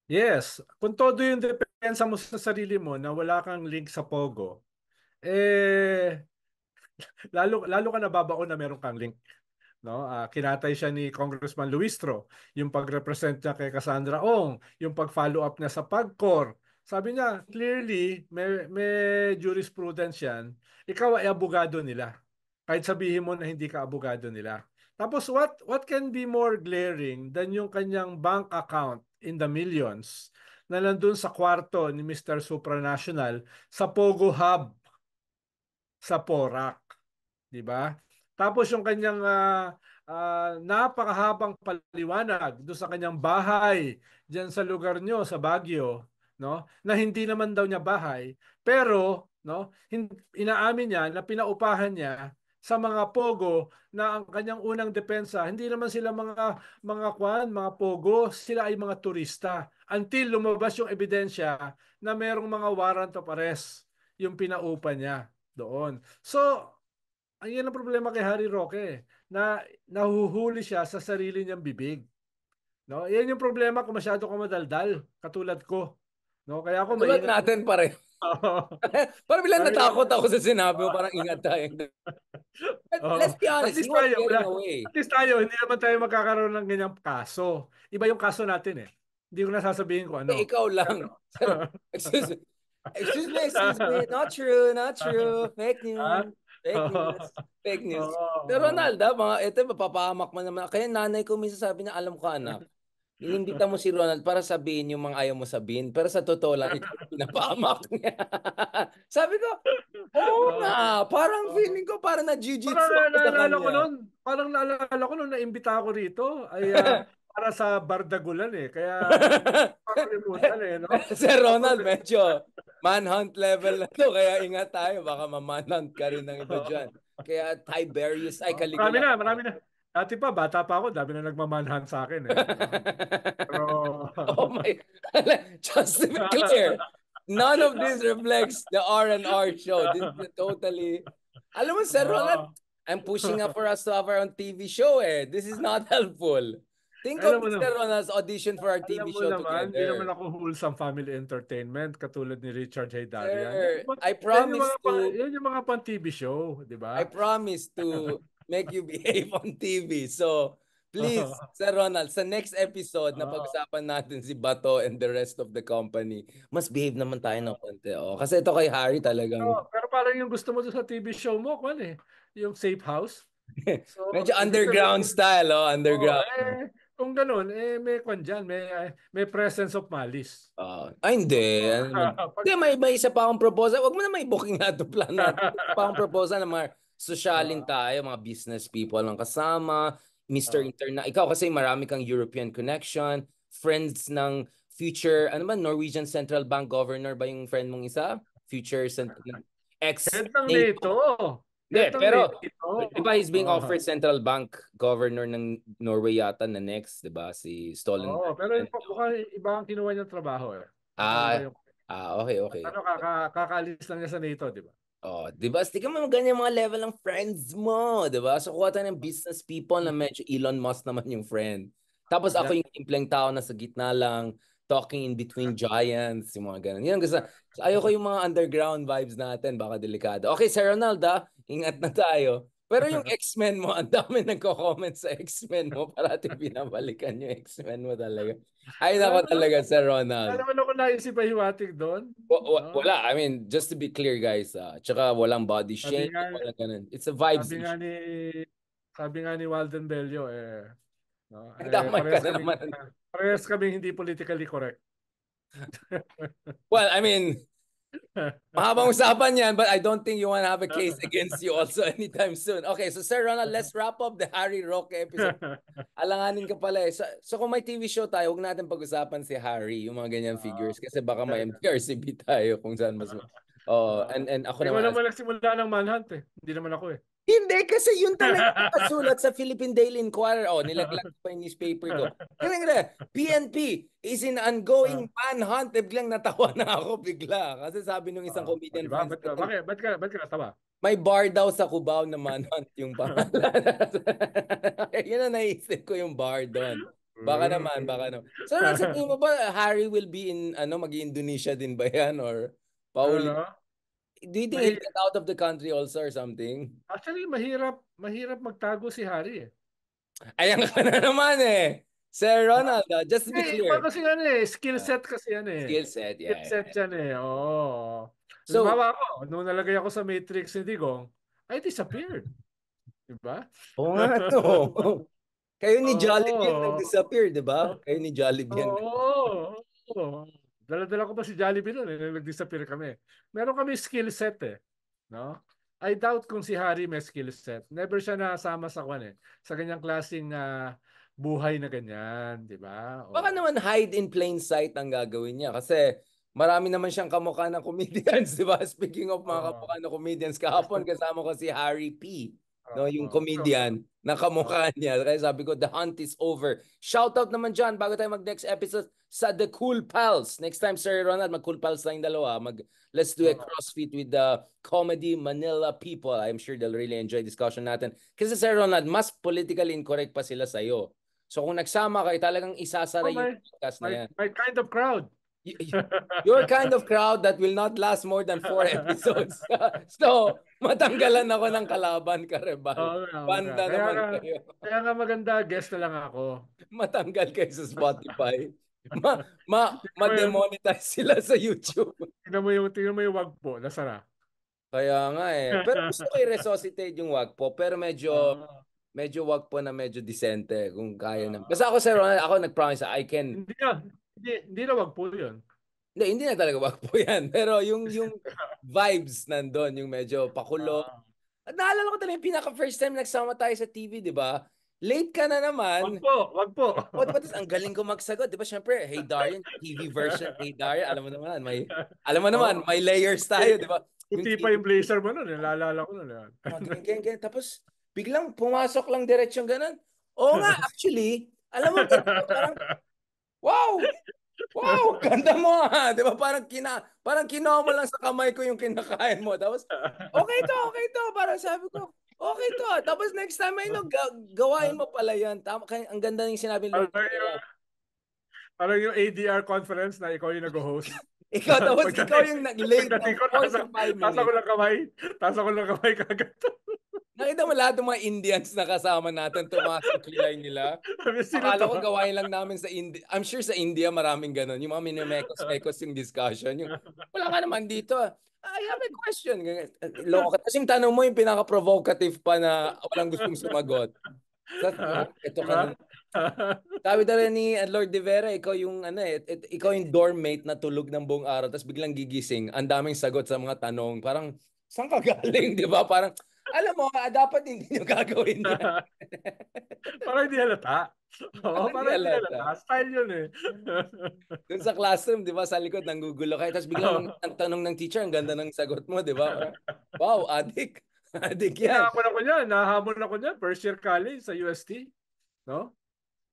Yes, kung todo yung depensa mo sa sarili mo na wala kang link sa Pogo, eh lalo ka nababaon na meron kang link. No? Kinatay siya ni Congressman Luistro, yung pag-represent niya kay Cassandra Ong, yung pag-follow up niya sa PAGCOR. Sabi niya, clearly, may jurisprudence yan. Ikaw ay abogado nila. Kahit sabihin mo na hindi ka abogado nila. Tapos what can be more glaring than yung kanyang bank account in the millions na nandun sa kwarto ni Mr. Supranational sa Pogo Hub sa Porac, 'di ba? Tapos yung kanyang napakahabang paliwanag doon sa kanyang bahay diyan sa lugar nyo sa Baguio, no? Na hindi naman daw niya bahay, pero no, inaamin niya na pinaupahan niya sa mga pogo na ang kanyang unang depensa, hindi naman sila mga pogo, sila ay mga turista. Until lumabas yung ebidensya na merong mga warrant of arrest yung pinaupa niya doon. So, ang yan ang problema kay Harry Roque, na nahuhuli siya sa sarili niyang bibig. No? Yan yung problema kung masyado ka madaldal, katulad ko. No? Kaya ako Tulad maingat. natin pare. Parang bilang Kaya, natakot ako sa sinabi mo, parang ingat tayo. But Oo. let's be At honest, he least was tayo, getting away. at least tayo, hindi naman tayo magkakaroon ng ganyang kaso. Iba yung kaso natin eh. Hindi ko na sasabihin kung ano. Ikaw lang. Sir, excuse me. Excuse me. Not true, not true. Fake Ha? news. Fake news. Fake news. Pero Oo. Ronald, ito, mapapahamak mo naman. Kaya nanay ko minsan sabi niya, alam ko anak, inimbita mo si Ronald para sabihin yung mga ayaw mo sabihin. Pero sa totoo lang, ikaw yung pinapahamak niya. Sabi ko, oo nga. Parang feeling ko parang Parang na-jiu-jitsu ako sa naalala ko kanya. noon, parang naalala ko nung naimbita ako rito ay para sa Bardagulan eh. Kaya makalimutan eh, no? Sir Tapos, Ronald, medyo manhunt level na to. Kaya ingat tayo. Baka mamanhunt ka rin ng iba dyan. Kaya Tiberius, ay marami Caligula. na, marami na. Dati pa, bata pa ako, dami na nagmamanhan sa akin eh. No? Pero, Oh my, just to be clear, none of this reflects the R&R show. This is totally, alam mo, Sir Ronald, I'm pushing up for us to have our own TV show eh. This is not helpful. Think alam of mo Mr. naman, Ronald's audition for our alam TV mo show naman, hindi naman together. ako wholesome family entertainment katulad ni Richard Haydarian. Sir, I Yan yung promise mga to, yan yung mga pang TV show, di I ba? promise to make you behave on TV. So, please, Sir Ronald, sa next episode na pag-usapan natin si Bato and the rest of the company, mas behave naman tayo ng konti. Oh. Kasi ito kay Harry talagang Pero parang yung gusto mo sa TV show mo, kwan eh, yung Safe House. So, medyo ibig underground sabihin, style, oh, underground. kung ganun, may kwan dyan, may presence of malice. Ay, hindi. Ano naman? Hindi, may isa pa akong proposal. Huwag mo na may booking nga ito plan natin. May isa pa akong proposal na mga sosyalin tayo, mga business people ang kasama, Mr. Interna. Ikaw kasi marami kang European connection, friends ng future, ano ba, Norwegian Central Bank Governor ba yung friend mong isa? Future Head ng ex-NATO. NATO. Hindi, Head ng pero NATO. di ba he's being offered Central Bank Governor ng Norway yata na next, di ba? Si Stoltenberg. Pero mukhang iba ang kinuha niyang trabaho eh. Mukhang iba Ah, yung... okay, okay. Ano, kakaalis lang niya sa NATO, di ba? Oh, 'di ba? Hindi ka mo ganyan mga level ng friends mo, 'di ba? So kuha tayo ng business people na medyo Elon Musk naman yung friend. Tapos ako yung simpleng tao na sa gitna lang, talking in between giants, yung mga ganun. Yan gusto. So, ayoko yung mga underground vibes natin, baka delikado. Okay, Sir Ronald, ingat na tayo. Pero yung X-Men mo, ang dami nagko-comment sa X-Men mo. Parating binabalikan yung X-Men mo talaga. Ay, nako talaga, Sir Ronald. Wala naman ako naisip pahiwatig doon. No? Wala. I mean, just to be clear, guys, tsaka walang body Sabi shaming, nga, wala ganun. It's a vibes sabi nga issue. ni sabi nga ni Walden Bello no, Ang damay ka na naman. parehas kaming hindi politically correct. Well, I mean, mahabang usapan yan, but I don't think you want to have a case against you also anytime soon. Okay, so Sir Ronald, let's wrap up the Harry Roque episode. Alanganin ka pala eh. So kung may TV show tayo, huwag natin pag-usapan si Harry, yung mga ganyan figures, kasi baka may MTRCB tayo kung saan mas... and ako Ikaw naman... naman nagsimula ng manhunt eh. Hindi naman ako eh. Hindi, kasi yun talaga nakasulat sa Philippine Daily Inquirer. Nilaglag pa yung newspaper ko. Kaya PNP is in ongoing manhunt. Biglang natawa na ako bigla. Kasi sabi nung isang comedian Diba? friends Ba't ka natawa? may bar daw sa Cubao na manhunt yung pangalan. Yun ang naisip ko yung bar doon. Baka naman, baka naman. So, sa tingin mo ba, Harry will be in, mag-Indonesia din ba yan? Or Paul? Do you think he'll get out of the country also or something? Actually, mahirap magtago si Harry eh. Ayan ka na naman eh. Sir Ronald, just to be clear. Kasi skill set kasi yan eh. Skill set, yeah. Skill set yan eh, oo. So, Halimbawa ako, nung nalagay ako sa Matrix ni Digong, I disappeared. Diba? oo nga to. Kayo ni Jollibee nag-disappear, di ba? Kayo ni Jollibee. Oo. Dala-dala ko pa si Jollibee noon nag-disappear kami. Meron kami skill set eh. No? I doubt kung si Harry may skill set. Never siya nasama sa sa ganyang klaseng buhay na ganyan, di ba? Baka naman hide in plain sight ang gagawin niya kasi marami naman siyang kamukha ng comedians, di ba? Speaking of mga kamukha ng comedians, kahapon kasama ko si Harry P. No, yung comedian na kamukha niya. Kaya sabi ko, the hunt is over. Shoutout naman dyan bago tayo mag-next episode sa The Cool Pals. Next time, Sir Ronald, mag-Cool Pals tayong dalawa. Let's do a crossfit with the Comedy Manila people. I'm sure they'll really enjoy discussion natin. Kasi, Sir Ronald, mas politically incorrect pa sila sa'yo. So, kung nagsama kayo, talagang isasara yung podcast na yan. My kind of crowd. Your kind of crowd that will not last more than 4 episodes. So, matanggalan ako ng kalaban, Karebal. Banda naman kayo. Kaya nga maganda, guest na lang ako. Matanggal kayo sa Spotify. Ma-demonetize sila sa YouTube. Tingnan mo yung wag po, nasara. Kaya nga eh. Pero gusto ko i-resuscitate yung wag po. Pero medyo wag po na medyo decente kung kaya naman. Basta ako, Sir Ronald, ako nag-promise I can... Hindi na wag po yun. Hindi na talaga wag po yan. Pero yung vibes nandun, yung medyo pakulo, Naalala ko talaga yung pinaka-first time nagsama tayo sa TV, di ba? Late ka na naman. Wag po. What is ang galing ko magsagot, 'di ba? Syempre, Hey Darian, TV version, Hey Darian, alam mo naman, Oh, may layers tayo, 'di ba? Yung puti pa TV, yung blazer mo nun. Naalala ko nun. ganyan. Tapos biglang pumasok lang diretsyon ganun. Oo nga, actually, alam mo ganito, parang wow, wow, ganda mo ha, 'di ba? Parang kinuha mo lang sa kamay ko yung kinakain mo. Tapos okay to, parang sabi ko, okay to. Tapos next time ay no, gawain mo pala 'yan. Tama, ang ganda ng sinabi ni Lord. Parang yung ADR conference na ikaw yung nag-host. Ikaw, tapos ikaw yung nag-late ng Pagdating ko, 4 to 5 tasa ko minutes. lang kamay. Tasa ko lang kamay kagad. Nakita mo lahat ng mga Indians na kasama natin, tumaas yung kilay nila. Sino Akala to? ko gawain lang namin sa India. I'm sure sa India maraming ganun. Yung mga minimekos-mekos yung discussion. Yung, wala ka naman dito. I have a question. Loko ka. Tapos yung tanong mo yung pinaka-provocative pa na walang gustong sumagot. Ito ka Diba? na. Sabi talaga ni Lord De Vera, ikaw yung ikaw yung dormmate na tulog ng buong araw tapos biglang gigising. Ang daming sagot sa mga tanong. Parang saan ka galing, 'di ba? Parang alam mo, dapat hindi niyo gagawin 'yan. Parang hindi halata. Oo, Parang di parang hindi halata. halata. Style yun eh. Doon sa classroom, 'di ba, sa likod nanggugulo kayo tapos biglang ang tanong ng teacher, ang ganda ng sagot mo, 'di ba? Parang wow, adik. Adik 'yan. Ako na ko niyan. Nahamon ako niyan. First year college sa UST. No?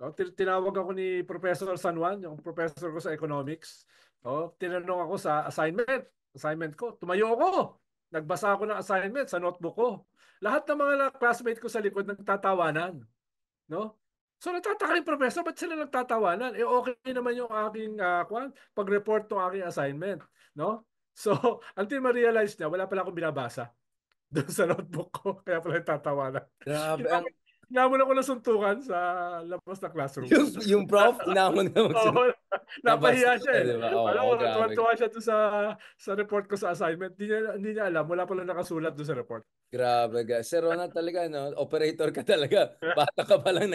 No, tinawag ako ni Professor San Juan, yung professor ko sa economics. Oh, tinanong ako sa assignment ko. Tumayo ako. Nagbasa ako ng assignment sa notebook ko. Lahat ng mga classmate ko sa likod nagtatawanan, no? So natataka yung professor, ba't sila nagtatawanan? Eh okay naman yung aking pag-report ng aking assignment, no? So, until ma-realize niya, wala pala akong binabasa doon sa notebook ko. Kaya pala nagtatawanan. Grabe ang Hinamon ako ng suntukan sa labas ng classroom. yung prof inamon na Oo, napahiya siya nabasura, eh. 'di ba? Alam Oo, mo, grabe. tuwan-tuwa siya doon sa report ko sa assignment. Hindi niya alam. Wala pala nakasulat doon sa report. Grabe ka. Sir Ronald talaga, no? Operator ka talaga. Bata ka pa lang.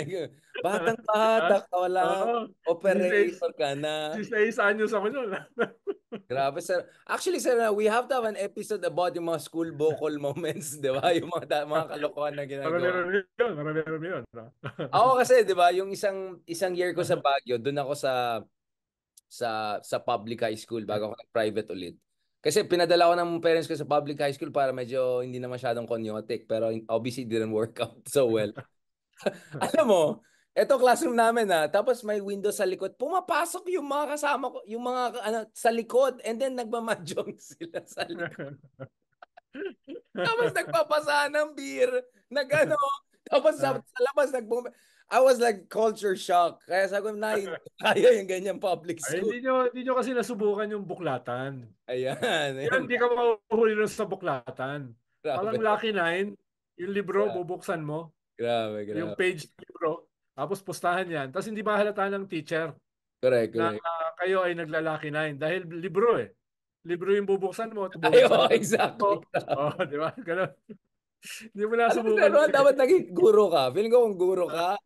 Batang bata ka lang. Oo. 16, Operator ka na. 16 anyos ako noon. Grabe, sir. Actually, sir, we have to have an episode about yung mga school vocal moments, di ba? Yung mga kalokohan na ginagawa. Marami-rami yun. Marami-rami yun. Ako kasi, di ba, yung isang year ko sa Baguio, doon ako sa public high school bago ako nag-private ulit. Kasi pinadala ko ng parents ko sa public high school para medyo hindi na masyadong konyotic. Pero obviously, it didn't work out so well. Alam mo, eto classroom namin tapos may window sa likod. Pumapasok yung mga kasama ko, yung mga sa likod and then nagmamahjong sila sa likod. Tapos nagpapasahan ng beer, nagano, tapos sa labas I was like culture shock. Kaya sabi ko, Nay, kaya yung ganyan public Ay, school. hindi nyo kasi nasubukan yung buklatan. Ayan, Yan, ayan. hindi ka mahuhuli nun sa buklatan. Parang Grabe. Lucky Nine, yung libro, Grabe, bubuksan mo. grabe. Yung Grabe. page ng libro. Tapos pustahan yan. Tapos hindi mahalata ng teacher Correct, na correct. kayo ay naglalaki nine. Dahil libro eh. Libro yung bubuksan mo. Ayo, Bubuksan mo. exactly. Oh, di ba? Ganun. Hindi mo na Alam mo, subukan pero yun eh. dapat naging guro ka. Feeling ko kung guro ka,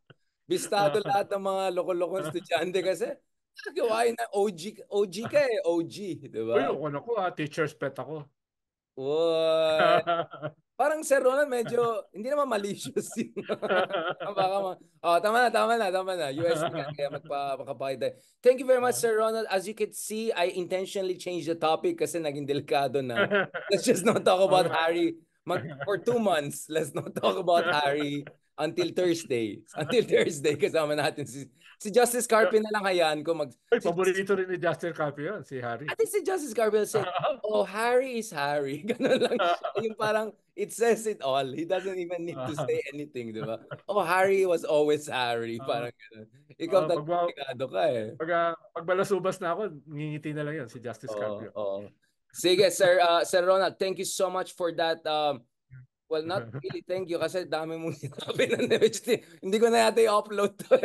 bistado lahat ng mga loko-lokong estudyante kasi gawain na OG ka eh, OG, di Uy, ba? ako teacher's pet ako. What? Parang Sir Ronald medyo hindi naman malicious yung baka tama na. UST ka kaya magpapakita. Thank you very much Sir Ronald. As you can see, I intentionally changed the topic kasi naging delikado na. Let's just not talk about Harry. For 2 months, let's not talk about Harry until Thursday. Until Thursday kasama natin si Justice Carpin na lang hayaan ko Uy, paborito rin ni Justin Carpio yun, si Harry. I think si Justice Carpin say, "Oh, Harry is Harry." Ganun lang siya. Yung parang it says it all. He doesn't even need to say anything, di ba? Oh, Harry was always Harry. Parang ganun. Ikaw talaga ka eh. Pag balasubas na ako, ngingiti na lang yun si Justice Carpio. Oo. Sige, Sir Sir Ronald, thank you so much for that. Well, not really thank you kasi dami mong sinabi na hindi ko na yata i-upload to.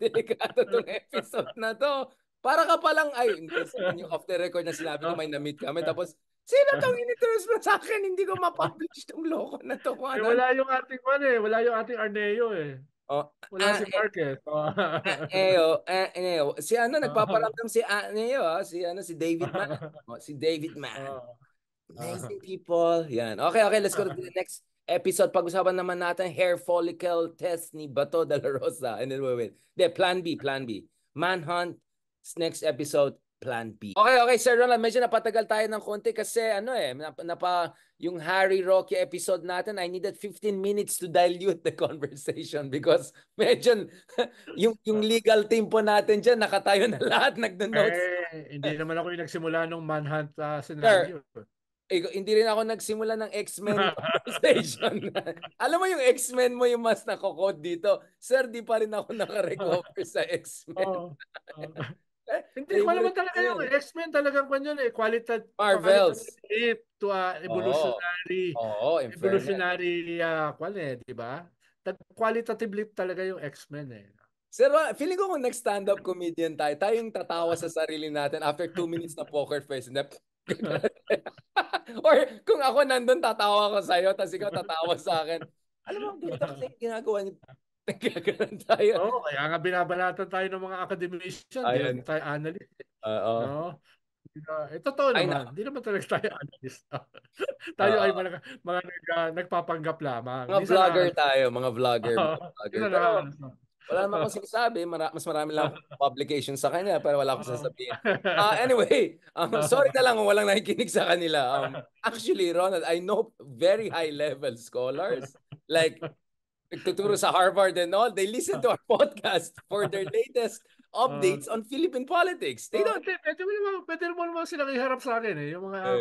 Delikado tong episode na to. Para ka palang, hindi, yung off the record na sinabi ko may na-meet kami. Tapos, sino tong in-introduce mo sa akin? Hindi ko ma-publish tong loko na to. Wala yung ating wala yung ating Arneo eh. Wala si Mark eh. Si nagpaparamdam si si David Mann. Si David Mann. Amazing people. Yan. Okay, let's go to the next episode, pag-usapan naman natin hair follicle test ni Bato de la Rosa. And then we will. Plan B. Manhunt, next episode, Plan B. Okay, Sir Ronald, medyo napatagal tayo ng konti kasi yung Harry Roque episode natin, I needed 15 minutes to dilute the conversation because medyo yung legal team po natin dyan, nakatayo na lahat, nagdo-notes. Hindi naman ako yung nagsimula ng Manhunt Sir, scenario. hindi rin ako nagsimula ng X-Men conversation. Alam mo yung X-Men mo yung mas nakokode dito. Sir, di pa rin ako nakarecover sa X-Men. Hindi ko naman talaga yung X-Men talagang yun Marvels. To evolutionary. In evolutionary di ba? Qualitative leap talaga yung X-Men eh. Sir, feeling ko kung nag-stand-up comedian tayo yung tatawa sa sarili natin after 2 minutes na poker face. Or kung ako nandun, tatawa ko sa'yo, tapos ikaw tatawa sa akin. Alam mo, ganito kasi ginagawa niyo. Nagkaganon tayo. Kaya nga binabanatan tayo ng mga academician, di naman tayo analyst. No? Totoo naman. Hindi naman talaga tayo analyst. Tayo ay mga nagpapanggap lamang. Mga vlogger tayo, mga vlogger. Pero wala naman akong sinasabi. Mas marami lang publication sa kanya, pero wala akong sasabihin. Anyway, sorry na lang kung walang nakikinig sa kanila. Actually, Ronald, I know very high-level scholars. Like, nagtuturo sa Harvard and all. They listen to our podcast for their latest updates on Philippine politics. They don't. Pwede mo naman silang iharap sa akin eh. Yung mga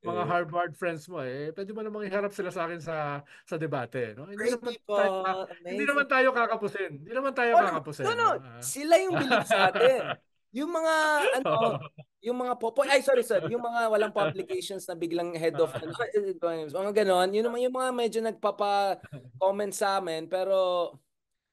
mga Harvard friends mo eh. Pwede mo namang iharap sila sa akin sa debate. No? Hindi naman tayo kakapusin. No. Sila yung believe sa atin. Yung mga yung mga yung mga walang publications na biglang head of mga ganon, yung mga medyo nagpapa-comment sa amin, pero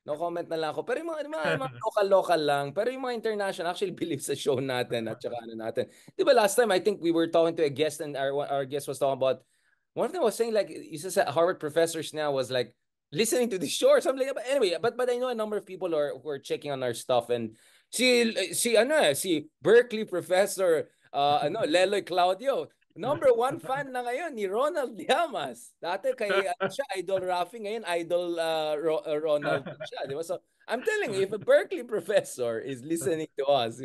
no comment na lang ako. Pero yung mga local lang. Pero yung mga international actually believe sa show natin at saka natin. Di ba last time, I think we were talking to a guest and our guest was talking about, one of them was saying like, you said Harvard professors now was like, listening to the show or something like that. But anyway, but I know a number of people who are checking on our stuff, and si Berkeley professor Leloy Claudio, number 1 fan na ngayon ni Ronald Llamas. Dati kay siya idol Rafi, ngayon idol Ronald siya, di ba? So I'm telling you, if a Berkeley professor is listening to us,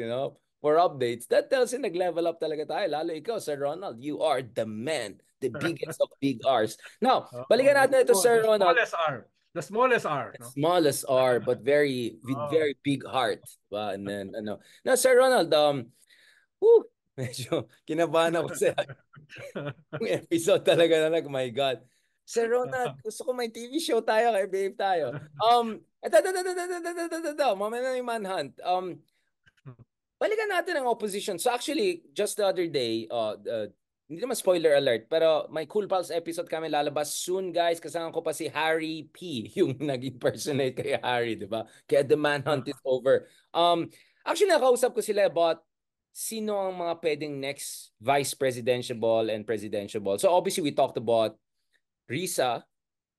for updates, that tells you nag-level up talaga tayo. Lalo ikaw, Sir Ronald, you are the man, the biggest of big R's. Now, balikan natin ito, Sir Ronald. The smallest R. No? Smallest R, but very big heart. Diba? And then, Now, Sir Ronald, medyo kinabahan ako sa yung episode talaga na my God. Sir Ronald, gusto ko may TV show tayo, kay babe tayo. Mamaya na yung Manhunt. Balikan natin ang opposition. So actually, just the other day, hindi naman spoiler alert, pero may Cool Pals episode kami lalabas soon, guys. Kasama ko pa si Harry P, yung nag-impersonate kay Harry, di ba? Kaya the Manhunt is over. Actually, nakausap ko sila about sino ang mga pwedeng next vice presidential ball and presidential ball. So obviously, we talked about Risa,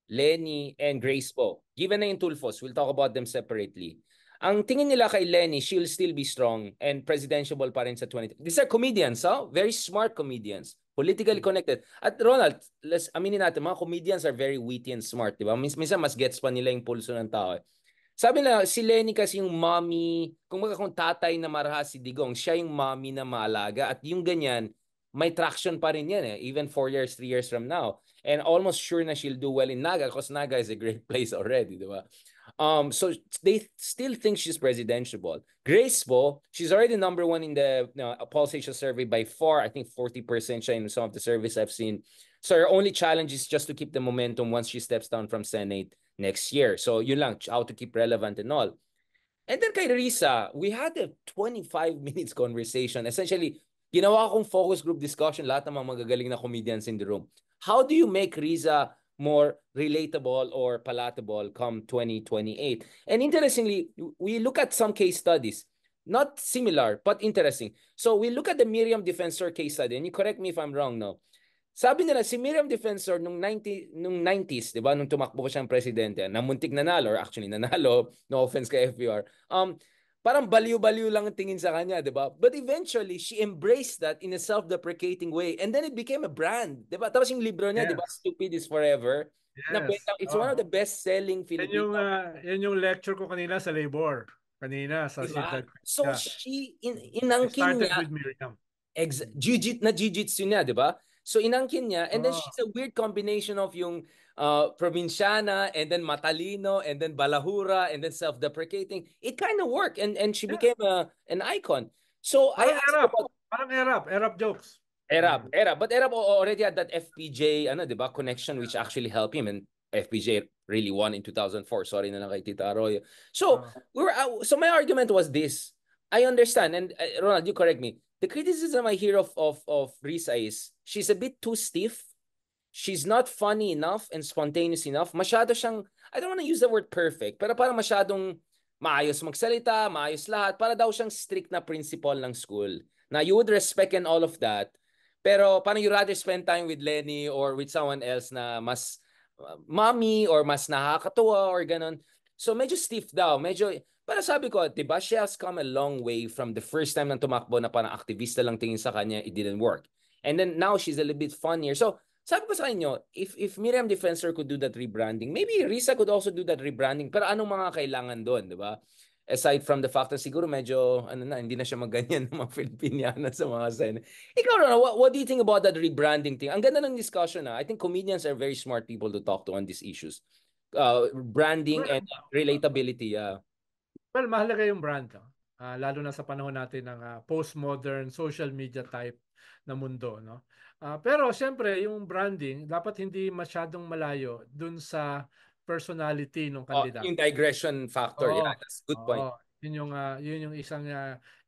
Lenny, and Grace po. Given na yung Tulfos, we'll talk about them separately. Ang tingin nila kay Lenny, she'll still be strong and presidential pa rin sa 20. These are comedians, very smart comedians, politically connected. At Ronald, let's aminin natin, mga comedians are very witty and smart, di ba? Minsan mas gets pa nila yung pulso ng tao. Sabi nila, si Lenny kasi yung mommy, kung tatay na marahas si Digong, siya yung mommy na maalaga. At yung ganyan, may traction pa rin yan even 4 years, 3 years from now. And almost sure na she'll do well in Naga because Naga is a great place already, di ba? So they still think she's presidential. Grace po, she's already number 1 in the Pulse Asia survey by far. I think 40% siya in some of the surveys I've seen. So her only challenge is just to keep the momentum once she steps down from Senate next year. So yun lang, how to keep relevant and all. And then kay Risa, we had a 25 minutes conversation. Essentially, ginawa kong focus group discussion, lahat ng mga magagaling na comedians in the room. How do you make Risa more relatable or palatable come 2028? And interestingly, we look at some case studies, not similar, but interesting. So we look at the Miriam Defensor case study, and you correct me if I'm wrong, no? Sabi nila, si Miriam Defensor nung 90s, di ba, nung tumakbo ko siyang presidente, namuntik nanalo, or actually nanalo, no offense kay FBR, parang baliw-baliw lang ang tingin sa kanya, 'di ba? But eventually, she embraced that in a self-deprecating way. And then it became a brand, 'di ba? Tapos yung libro niya, 'di ba? Yes. Stupid is Forever. Yes. It's one of the best-selling Filipino, Yan yung lecture ko kanina sa labor. Kanina sa 'di ba? Ciudad So Quezon. It inangkin started niya with Miriam. jiu-jitsu niya, 'di ba? So inangkin niya, and then Oh, she's a weird combination of yung probinsyana, and then matalino, and then balahura, and then self-deprecating. It kind of worked, and she yeah. became an icon. So I Parang asked her erap. about Parang erap. Erap jokes. Erab. But Erab already had that FPJ, ano, 'di ba, connection, which actually helped him, and FPJ really won in 2004. Sorry na lang kay Tita Arroyo. So Uh, so my argument was this. I understand, and Ronald, you correct me. The criticism I hear of Risa is she's a bit too stiff. She's not funny enough and spontaneous enough. Masyado siyang, I don't want to use the word perfect, pero parang masyadong maayos magsalita, maayos lahat. Para daw siyang strict na principal ng school. Na you would respect and all of that. Pero parang you rather spend time with Lenny or with someone else na mas mommy or mas nakakatuwa or ganun. So medyo stiff daw. Para sabi ko, di ba, she has come a long way from the first time nang tumakbo na parang aktivista lang tingin sa kanya, it didn't work. And then now she's a little bit funnier. So sabi ko sa inyo, if Miriam Defensor could do that rebranding, maybe Risa could also do that rebranding. Pero anong mga kailangan doon, di ba? Aside from the fact na siguro medyo, hindi na siya magganyan ng mga Filipiniana sa mga scene. Ikaw, Ron, what do you think about that rebranding thing? Ang ganda ng discussion, I think comedians are very smart people to talk to on these issues. Branding and relatability, yeah. well, mahalaga yung brand. Lalo na sa panahon natin ng postmodern social media type na mundo. No? Pero siyempre, yung branding, dapat hindi masyadong malayo dun sa personality ng kandidato. Yung digression factor, yeah, that's a good point. Yun yung isang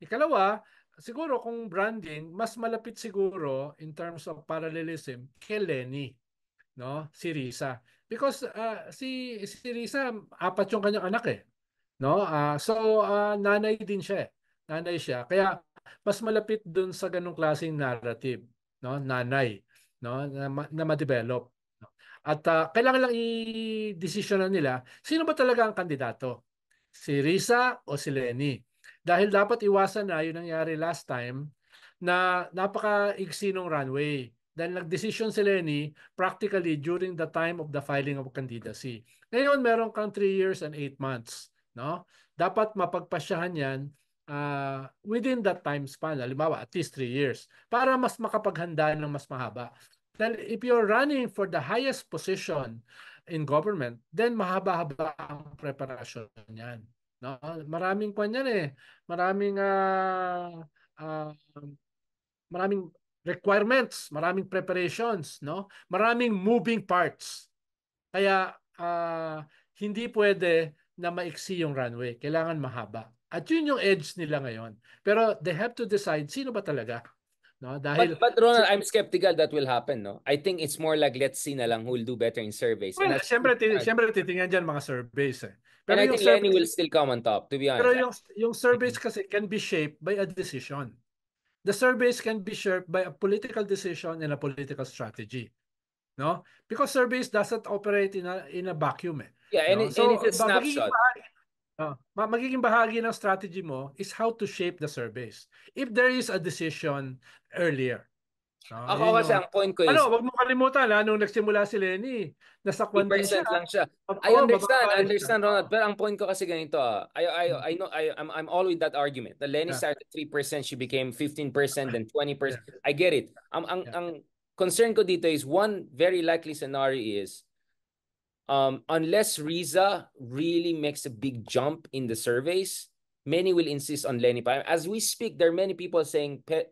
ikalawa, siguro kung branding, mas malapit siguro in terms of parallelism kay Lenny, no? Si Risa. Because si Risa, apat yung kanyang anak eh. No? Nanay din siya. Nanay siya. Kaya mas malapit dun sa ganung klaseng narrative, no? Nanay, no? Na ma-develop. No? At kailangan lang i-desisyonan nila sino ba talaga ang kandidato? Si Risa o si Lenny? Dahil dapat iwasan na yung nangyari last time na napaka-iksi ng runway. Dahil nag-decision si Lenny practically during the time of the filing of candidacy. Ngayon, meron kang 3 years and 8 months. No? Dapat mapagpasyahan yan within that time span, halimbawa at least 3 years, para mas makapaghanda ng mas mahaba. Dahil if you're running for the highest position in government, then mahaba-haba ang preparasyon yan. No? Maraming kwan yan eh. Maraming maraming requirements, maraming preparations, no? Maraming moving parts. Kaya hindi pwede na maiksi yung runway. Kailangan mahaba. At yun yung edge nila ngayon. Pero they have to decide sino ba talaga. No? Dahil, but Ronald, I'm skeptical that will happen, no? I think it's more like let's see na lang who will do better in surveys. well, siyempre titingnan dyan mga surveys. Eh. And Pero I yung think Lenny surveys, will still come on top, to be pero honest. yung surveys kasi can be shaped by a decision. The surveys can be shaped by a political decision and a political strategy. No? Because surveys doesn't operate in a vacuum. Eh. Yeah, No? and it's a snapshot. Magiging bahagi ng strategy mo is how to shape the surveys. If there is a decision earlier. Ako kasi ang point ko is, wag mo kalimutan nung nagsimula si Lenny, nasa 3% siya. lang siya. I understand, Ronald. Pero ang point ko kasi ganito, I know, I'm all with that argument. The Lenny started 3%, she became 15%, then 20%. I get it. Ang concern ko dito is one very likely scenario is unless Riza really makes a big jump in the surveys, many will insist on Lenny pa. As we speak, there are many people saying hashtag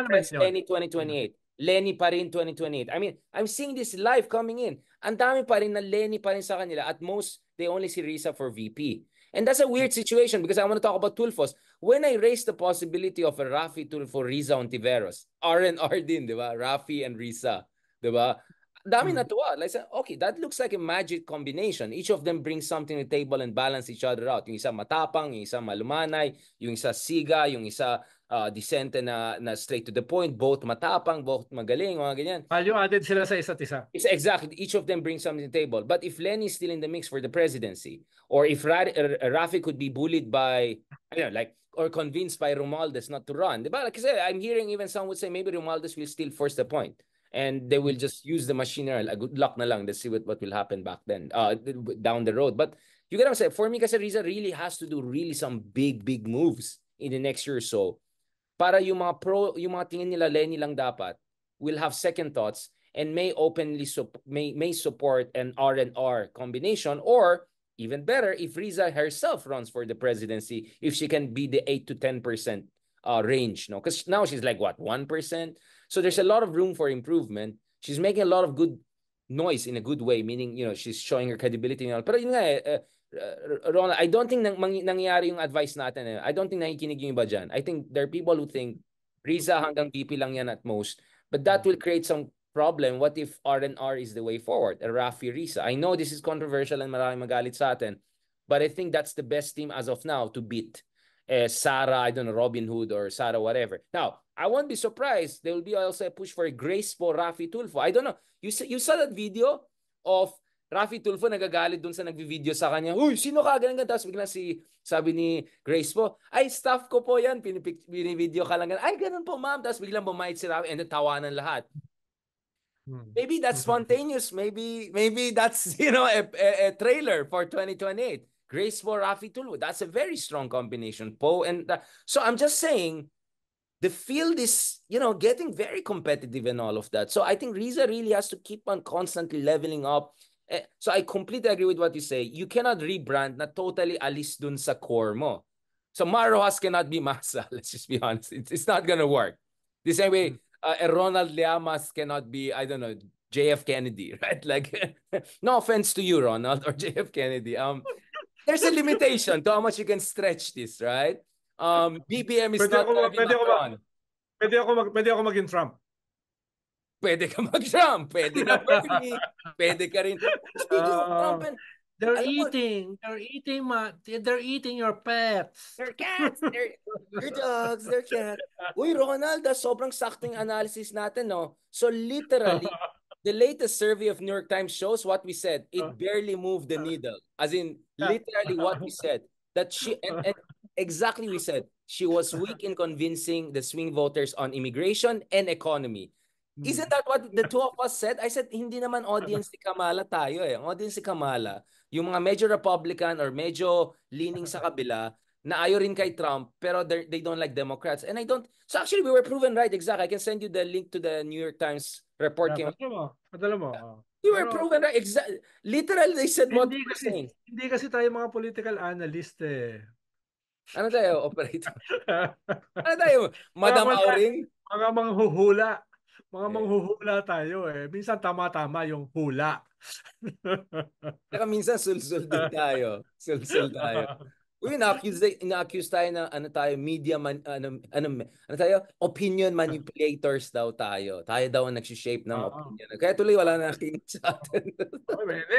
press Lenny 2028. Lenny pa rin 2028. I mean, I'm seeing this live coming in. Ang dami pa rin na Lenny pa rin sa kanila. At most, they only see Riza for VP. And that's a weird situation because I want to talk about Tulfos. When I raised the possibility of a Rafi Tulfo, Riza Ontiveros, R&R din, di ba? Rafi and Riza, di ba? Dami natuwa. Like, okay, that looks like a magic combination. Each of them brings something to the table and balance each other out. Yung isa matapang, yung isa malumanay, yung isa siga, yung isa decente na straight to the point, both matapang, both magaling, mga ganyan. Value added sila sa isa't isa. It's exactly. Each of them brings something to the table. But if Lenny's still in the mix for the presidency, or if Rafi could be bullied by, I don't know, like, or convinced by Romualdez not to run, diba? Like I said, I'm hearing even some would say maybe Romualdez will still force the point, and they will just use the machinery. Good luck na lang. Let's see what will happen back then, down the road. But you get what I'm saying? For me, kasi Riza really has to do really some big moves in the next year or so. Para yung mga tingin nila Lenny lang dapat, will have second thoughts and may openly may support an R&R combination, or even better, if Riza herself runs for the presidency, if she can be the 8 to 10% range, no? Because now she's like what, 1%? So there's a lot of room for improvement. She's making a lot of good noise in a good way, meaning, you know, she's showing her credibility. Pero yun nga, Ron, I don't think nangyayari yung advice natin. I don't think nakikinig yung iba dyan. I think there are people who think Riza hanggang VP lang yan at most. But that will create some problem. What if R&R is the way forward? Rafi Riza. I know this is controversial and maraming magalit sa atin. But I think that's the best team as of now to beat Sara, I don't know, Robin Hood or Sara, whatever. Now, I won't be surprised. There will be also a push for a Grace for Rafi Tulfo. I don't know. You saw that video of Rafi Tulfo nagagalit dun sa nagvi-video sa kanya. Uy, sino ka? Ganun. Tapos bigla sabi ni Grace po, ay, staff ko po yan. Pinivideo ka lang. Ay, ganun po, ma'am. Tapos biglang bumait si Rafi and tawanan lahat. Maybe that's spontaneous. Maybe that's, you know, a trailer for 2028. Grace for Rafi Tulfo. That's a very strong combination. Po and so I'm just saying, the field is, you know, getting very competitive and all of that. So I think Riza really has to keep on constantly leveling up. So I completely agree with what you say. You cannot rebrand na totally alis dun sa core mo. So Mar Rojas cannot be Masa. Let's just be honest. It's not gonna work. The same way, Ronald Llamas cannot be, I don't know, JF Kennedy, right? Like, no offense to you, Ronald, or JF Kennedy. There's a limitation to how much you can stretch this, right? BBM is not gonna be Macron. Pwede ako maging Trump. Pwede ka mag-Trump. Pwede ka Bernie. Pwede ka rin. Speaking of Trump, they're eating your pets. They're cats. They're dogs. They're cats. Uy, Ronald, sobrang saktong analysis natin, no? So literally, the latest survey of New York Times shows what we said. It barely moved the needle. As in, literally what we said. That she, and exactly we said, she was weak in convincing the swing voters on immigration and economy. Isn't that what the two of us said? I said, hindi naman audience si Kamala tayo eh. Ang audience si Kamala, yung mga medyo Republican or medyo leaning sa kabila, na ayaw rin kay Trump, pero they don't like Democrats. And I don't... So actually, we were proven right. Exactly. I can send you the link to the New York Times report. Padala mo. We were proven right. Exactly. Literally, they said what we were saying. Hindi kasi tayo mga political analyst eh. Ano tayo, operator? Ano tayo? Madam Auring? Mga manghuhula. Mga manghuhula tayo eh. Minsan tama-tama yung hula. Saka minsan sul-sul din tayo. Sul-sul tayo. Uy, na-accuse tayo na opinion manipulators daw tayo. Tayo daw ang nagsishape ng opinion. Kaya tuloy wala na nakikinig sa atin.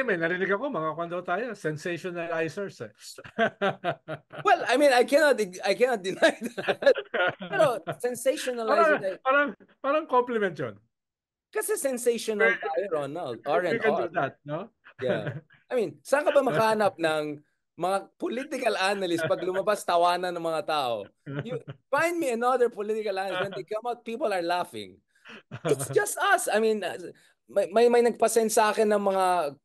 May narinig ako, mga kwan daw tayo, sensationalizers eh. Well, I mean, I cannot deny that. Pero sensationalizer. Parang compliment yun. Kasi sensational tayo, Ronald. We can do that, no? Yeah. I mean, saan ka ba makahanap ng mga political analysts pag lumabas tawanan ng mga tao? Find me another political analyst. When they come out, people are laughing. It's just us. I mean, may nagpasend sa akin ng mga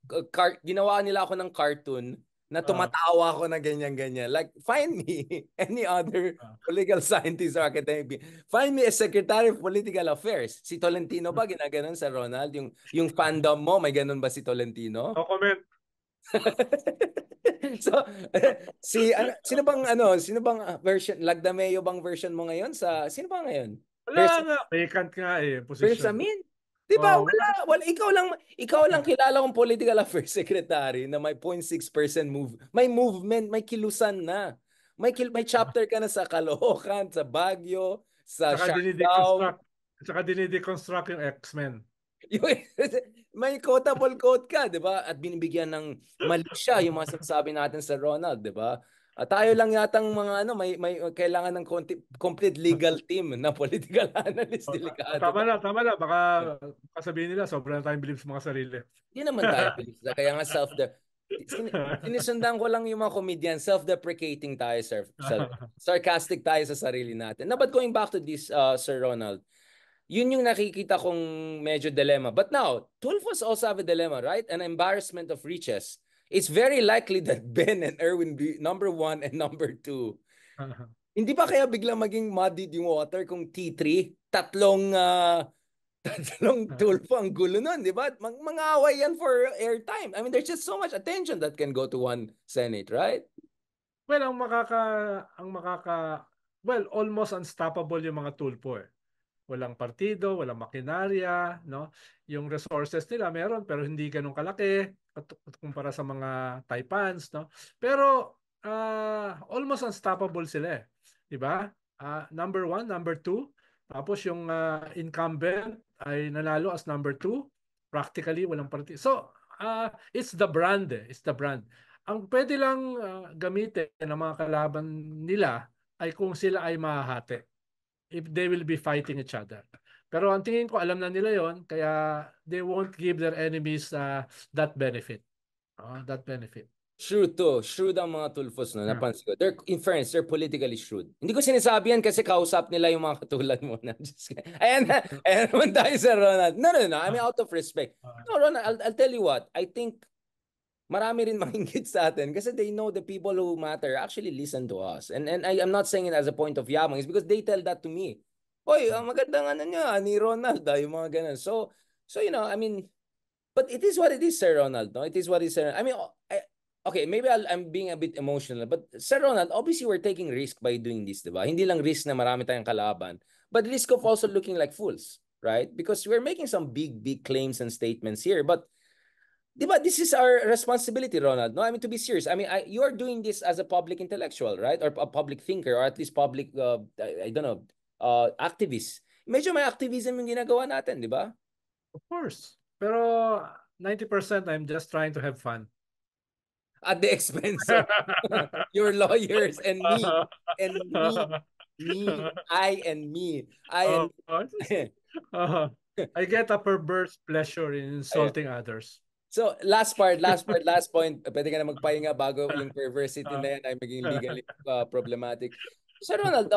ginawa nila ako ng cartoon na tumatawa ako na ganyan-ganyan. Like, find me any other political scientist or academic. Find me a secretary of political affairs. Si Tolentino ba ginaganon sa Ronald? Yung fandom mo, may ganon ba si Tolentino? No comment. So, sino bang version, Lagdameo bang version mo ngayon sino ba ngayon? Wala nga, vacant nga eh, position. Bersamin? Diba? Wala, ikaw lang kilala kong political affairs secretary na may 0.6% may movement, may kilusan na. May chapter ka na sa Caloocan, sa Baguio, sa Siargao. Saka dinideconstruct yung X-Men. May quotable quote ka, di ba? At binibigyan ng mali siya yung mga sinasabi natin sa Ronald, di ba? Tayo lang yatang mga ano, may kailangan ng complete legal team na political analyst, delikado Tama to. na, tama na. Baka sabihin nila, sobrang tayong bilib sa mga sarili. Hindi naman tayo bilis. Kaya nga sinisundan ko lang yung mga comedian, self-deprecating tayo, sir. Sarcastic tayo sa sarili natin. Now, but going back to this, Sir Ronald, yun yung nakikita kong medyo dilemma. But now, Tulfos also have a dilemma, right? An embarrassment of riches. It's very likely that Ben and Erwin be number 1 and number 2. Hindi ba kaya biglang maging muddied yung water kung T3? Tatlong Tulfo ang gulo nun, di ba? Mga-away yan for airtime. I mean, there's just so much attention that can go to one Senate, right? Well, well, almost unstoppable yung mga tulpo eh. Walang partido, walang makinarya, no? Yung resources nila meron pero hindi ganun kalaki kumpara sa mga Taipans, no? Pero almost unstoppable sila eh. 'Di ba? Number 1, number 2, tapos yung incumbent ay nanalo as number 2. Practically walang partido. So, it's the brand eh. It's the brand. Ang pwede lang gamitin ng mga kalaban nila ay kung sila ay mahahati if they will be fighting each other. Pero ang tingin ko, alam na nila yon, kaya they won't give their enemies that benefit. That benefit. Shrewd to. Shrewd ang mga Tulfos, no? Yeah. Napansin ko. In fairness, they're politically shrewd. Hindi ko sinasabi yan kasi kausap nila yung mga katulad mo. Ayan naman tayo sa Ronald. No. I mean, out of respect. No, Ronald, I'll tell you what. I think marami rin maingit sa atin kasi they know the people who matter actually listen to us. And I'm not saying it as a point of yabang. It's because they tell that to me. Oy, ang magandang ano nyo, ni Ronald, yung mga ganun. So, I mean, but it is what it is, Sir Ronald. No? It is what it is, Sir. I mean, okay, maybe I'm being a bit emotional, but Sir Ronald, obviously we're taking risk by doing this, diba? Hindi lang risk na marami tayong kalaban, but risk of also looking like fools, right? Because we're making some big claims and statements here, but diba, this is our responsibility, Ronald. No, I mean, to be serious. I mean, you are doing this as a public intellectual, right? Or a public thinker, or at least public, I don't know, activist. Medyo may activism yung ginagawa natin, di ba? Of course. Pero 90% I'm just trying to have fun. At the expense of your lawyers and me. I and me. I get a perverse pleasure in insulting others. So, last point. Pwede ka na magpahinga bago yung perversity na yan ay maging legally problematic. So, Ronald,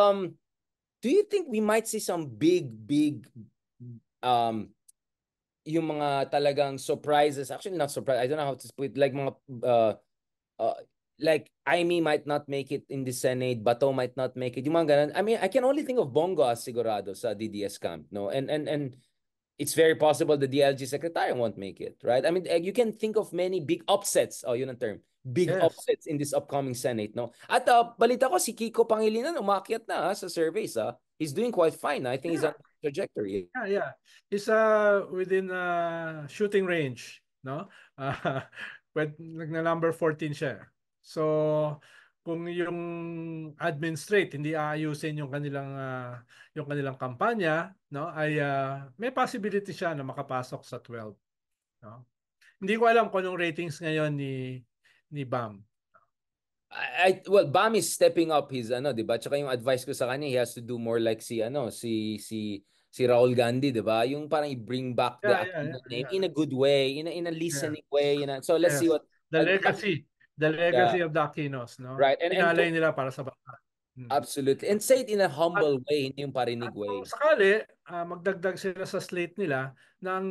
do you think we might see some big, yung mga talagang surprises? Actually, not surprise. I don't know how to put it. Like mga, like Aimee might not make it in the Senate, Bato might not make it. Yung mga ganun. I mean, I can only think of Bongo as sigurado sa DDS camp, no? And it's very possible the DLG secretary won't make it, right? I mean, you can think of many big upsets. Oh, yun ang term. Big upsets in this upcoming Senate, no? At balita ko si Kiko Pangilinan umakyat na sa surveys, He's doing quite fine. I think he's on trajectory. Yeah. He's within shooting range, no? Nagna-number 14 siya. So, kung yung administrate hindi aayusin yung kanilang kampanya, no, ay may possibility siya na makapasok sa 12, no? Hindi ko alam kung anong ratings ngayon ni Bam. Well, Bam is stepping up his di ba? Tsaka yung advice ko sa kanya, he has to do more like si Raul Gandhi, di ba? Yung parang i-bring back the name in a good way, in a listening way, So let's see what the legacy of the Aquinos, no? Right. Inalay nila para sa bansa. Absolutely. And say it in a humble way, hindi yung parinig way. Sakali, magdagdag sila sa slate nila na ang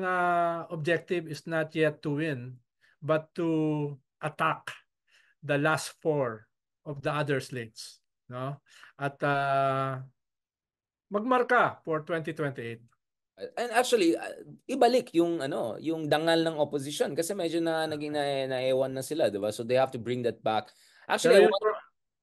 objective is not yet to win, but to attack the last 4 of the other slates, no? At magmarka for 2028. And actually, ibalik yung yung dangal ng opposition kasi medyo naging naewan na sila, 'di ba? So they have to bring that back. Actually,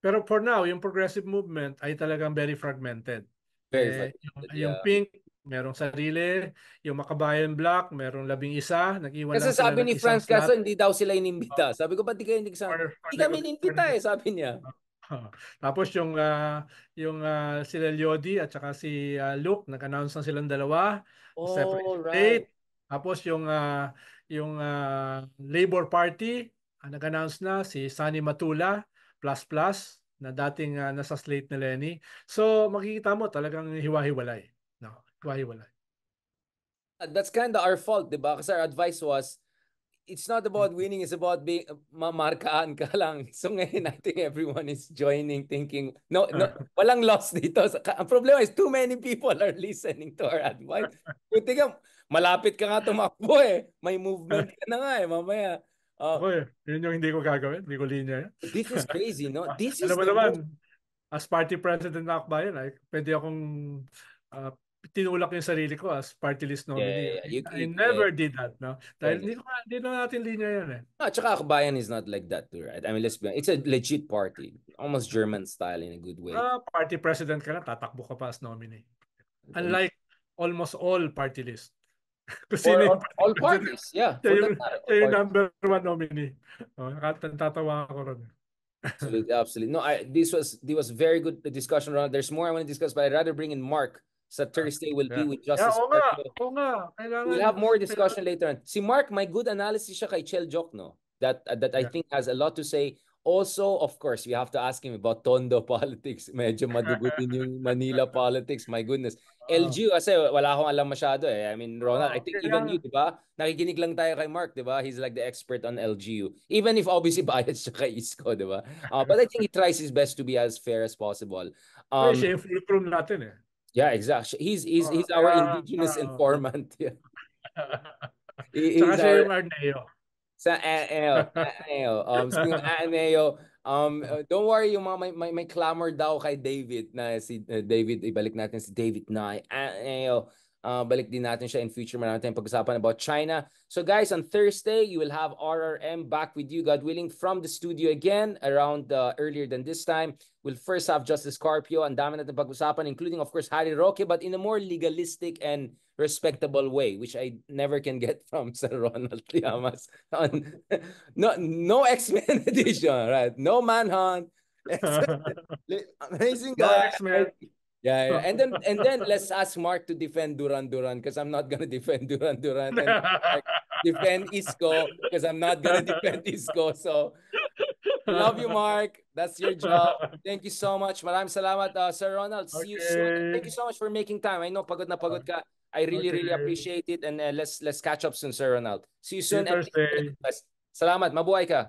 pero for now, yung progressive movement ay talagang very fragmented. Very fragmented, yung Pink, merong sarili, yung Makabayan Black, merong 11, nag-iwan kasi lang sila sabi ni Franz Caso, hindi daw sila inimbita. Sabi ko, ba't di kayo hindi kasama? Hindi kami inimbita sabi niya. Tapos yung sila Lyodi at saka si Luke, nag-announce na silang dalawa, separate state. Tapos yung Labor Party, nag-announce na si Sani Matula, na dating nasa slate ni Lenny. So makikita mo talagang hiwa-hiwalay. No, hiwa-hiwalay. That's kind of our fault, di ba? Kasi our advice was, it's not about winning, it's about being mamarkaan ka lang. So ngayon, I think everyone is joining, thinking, no, walang loss dito. Ang problema is too many people are listening to our advice. Buti ka, malapit ka nga tumakbo eh. May movement ka na nga eh, mamaya. Ako yun yung hindi ko gagawin. Hindi ko linya yan. This is crazy, no? This is Alam mo the naman, most... as party president ng Akbayan, pwede akong tinulak yung sarili ko as party list nominee. I never did that, no? Dahil hindi na natin linya yan eh. Tsaka Akbayan is not like that too, right? I mean, let's be honest, it's a legit party. Almost German style in a good way. Party president ka na, tatakbo ka pa as nominee. Unlike almost all party lists. All parties, yeah. Siya yung number 1 nominee. Tatawa ako ron. Absolutely, absolutely. No, this was very good discussion, Ronald. There's more I want to discuss, but I'd rather bring in Mark. So Thursday will be with Justice. Oo nga. We'll have more discussion later on. Si Mark, may good analysis siya kay Chel Jokno that I think has a lot to say. Also, of course, we have to ask him about Tondo politics. Medyo madugo din yung Manila politics. My goodness. LGU, kasi wala akong alam masyado eh. I mean, Ronald, I think even you, di ba? Nakikinig lang tayo kay Mark, di ba? He's like the expert on LGU. Even if obviously biased siya kay Isko, di ba? But I think he tries his best to be as fair as possible. Siya yung fulcrum natin eh. Yeah, exactly. He's our indigenous informant. Yeah. Saka siya yung Arneo. Sa Aneo. Don't worry, yung mga may clamor daw kay David na si David, ibalik natin si David na balik din natin siya in future. Marami tayong pag-usapan about China. So guys, on Thursday, you will have RRM back with you, God willing, from the studio again around earlier than this time. We'll first have Justice Carpio. Ang dami natin pag-usapan, including, of course, Harry Roque, but in a more legalistic and respectable way, which I never can get from Sir Ronald Llamas. No X-Men edition, right? No Manhunt. Amazing guy. No X-Men. Yeah. And then let's ask Mark to defend Duran because I'm not gonna defend Duran and Mark defend Isko because I'm not gonna defend Isko. So love you, Mark. That's your job. Thank you so much. Maraming salamat, Sir Ronald. See you soon. Thank you so much for making time. I know pagod na pagod ka. I really appreciate it. And let's catch up soon, Sir Ronald. See you soon. Thursday. Salamat. Mabuhay ka.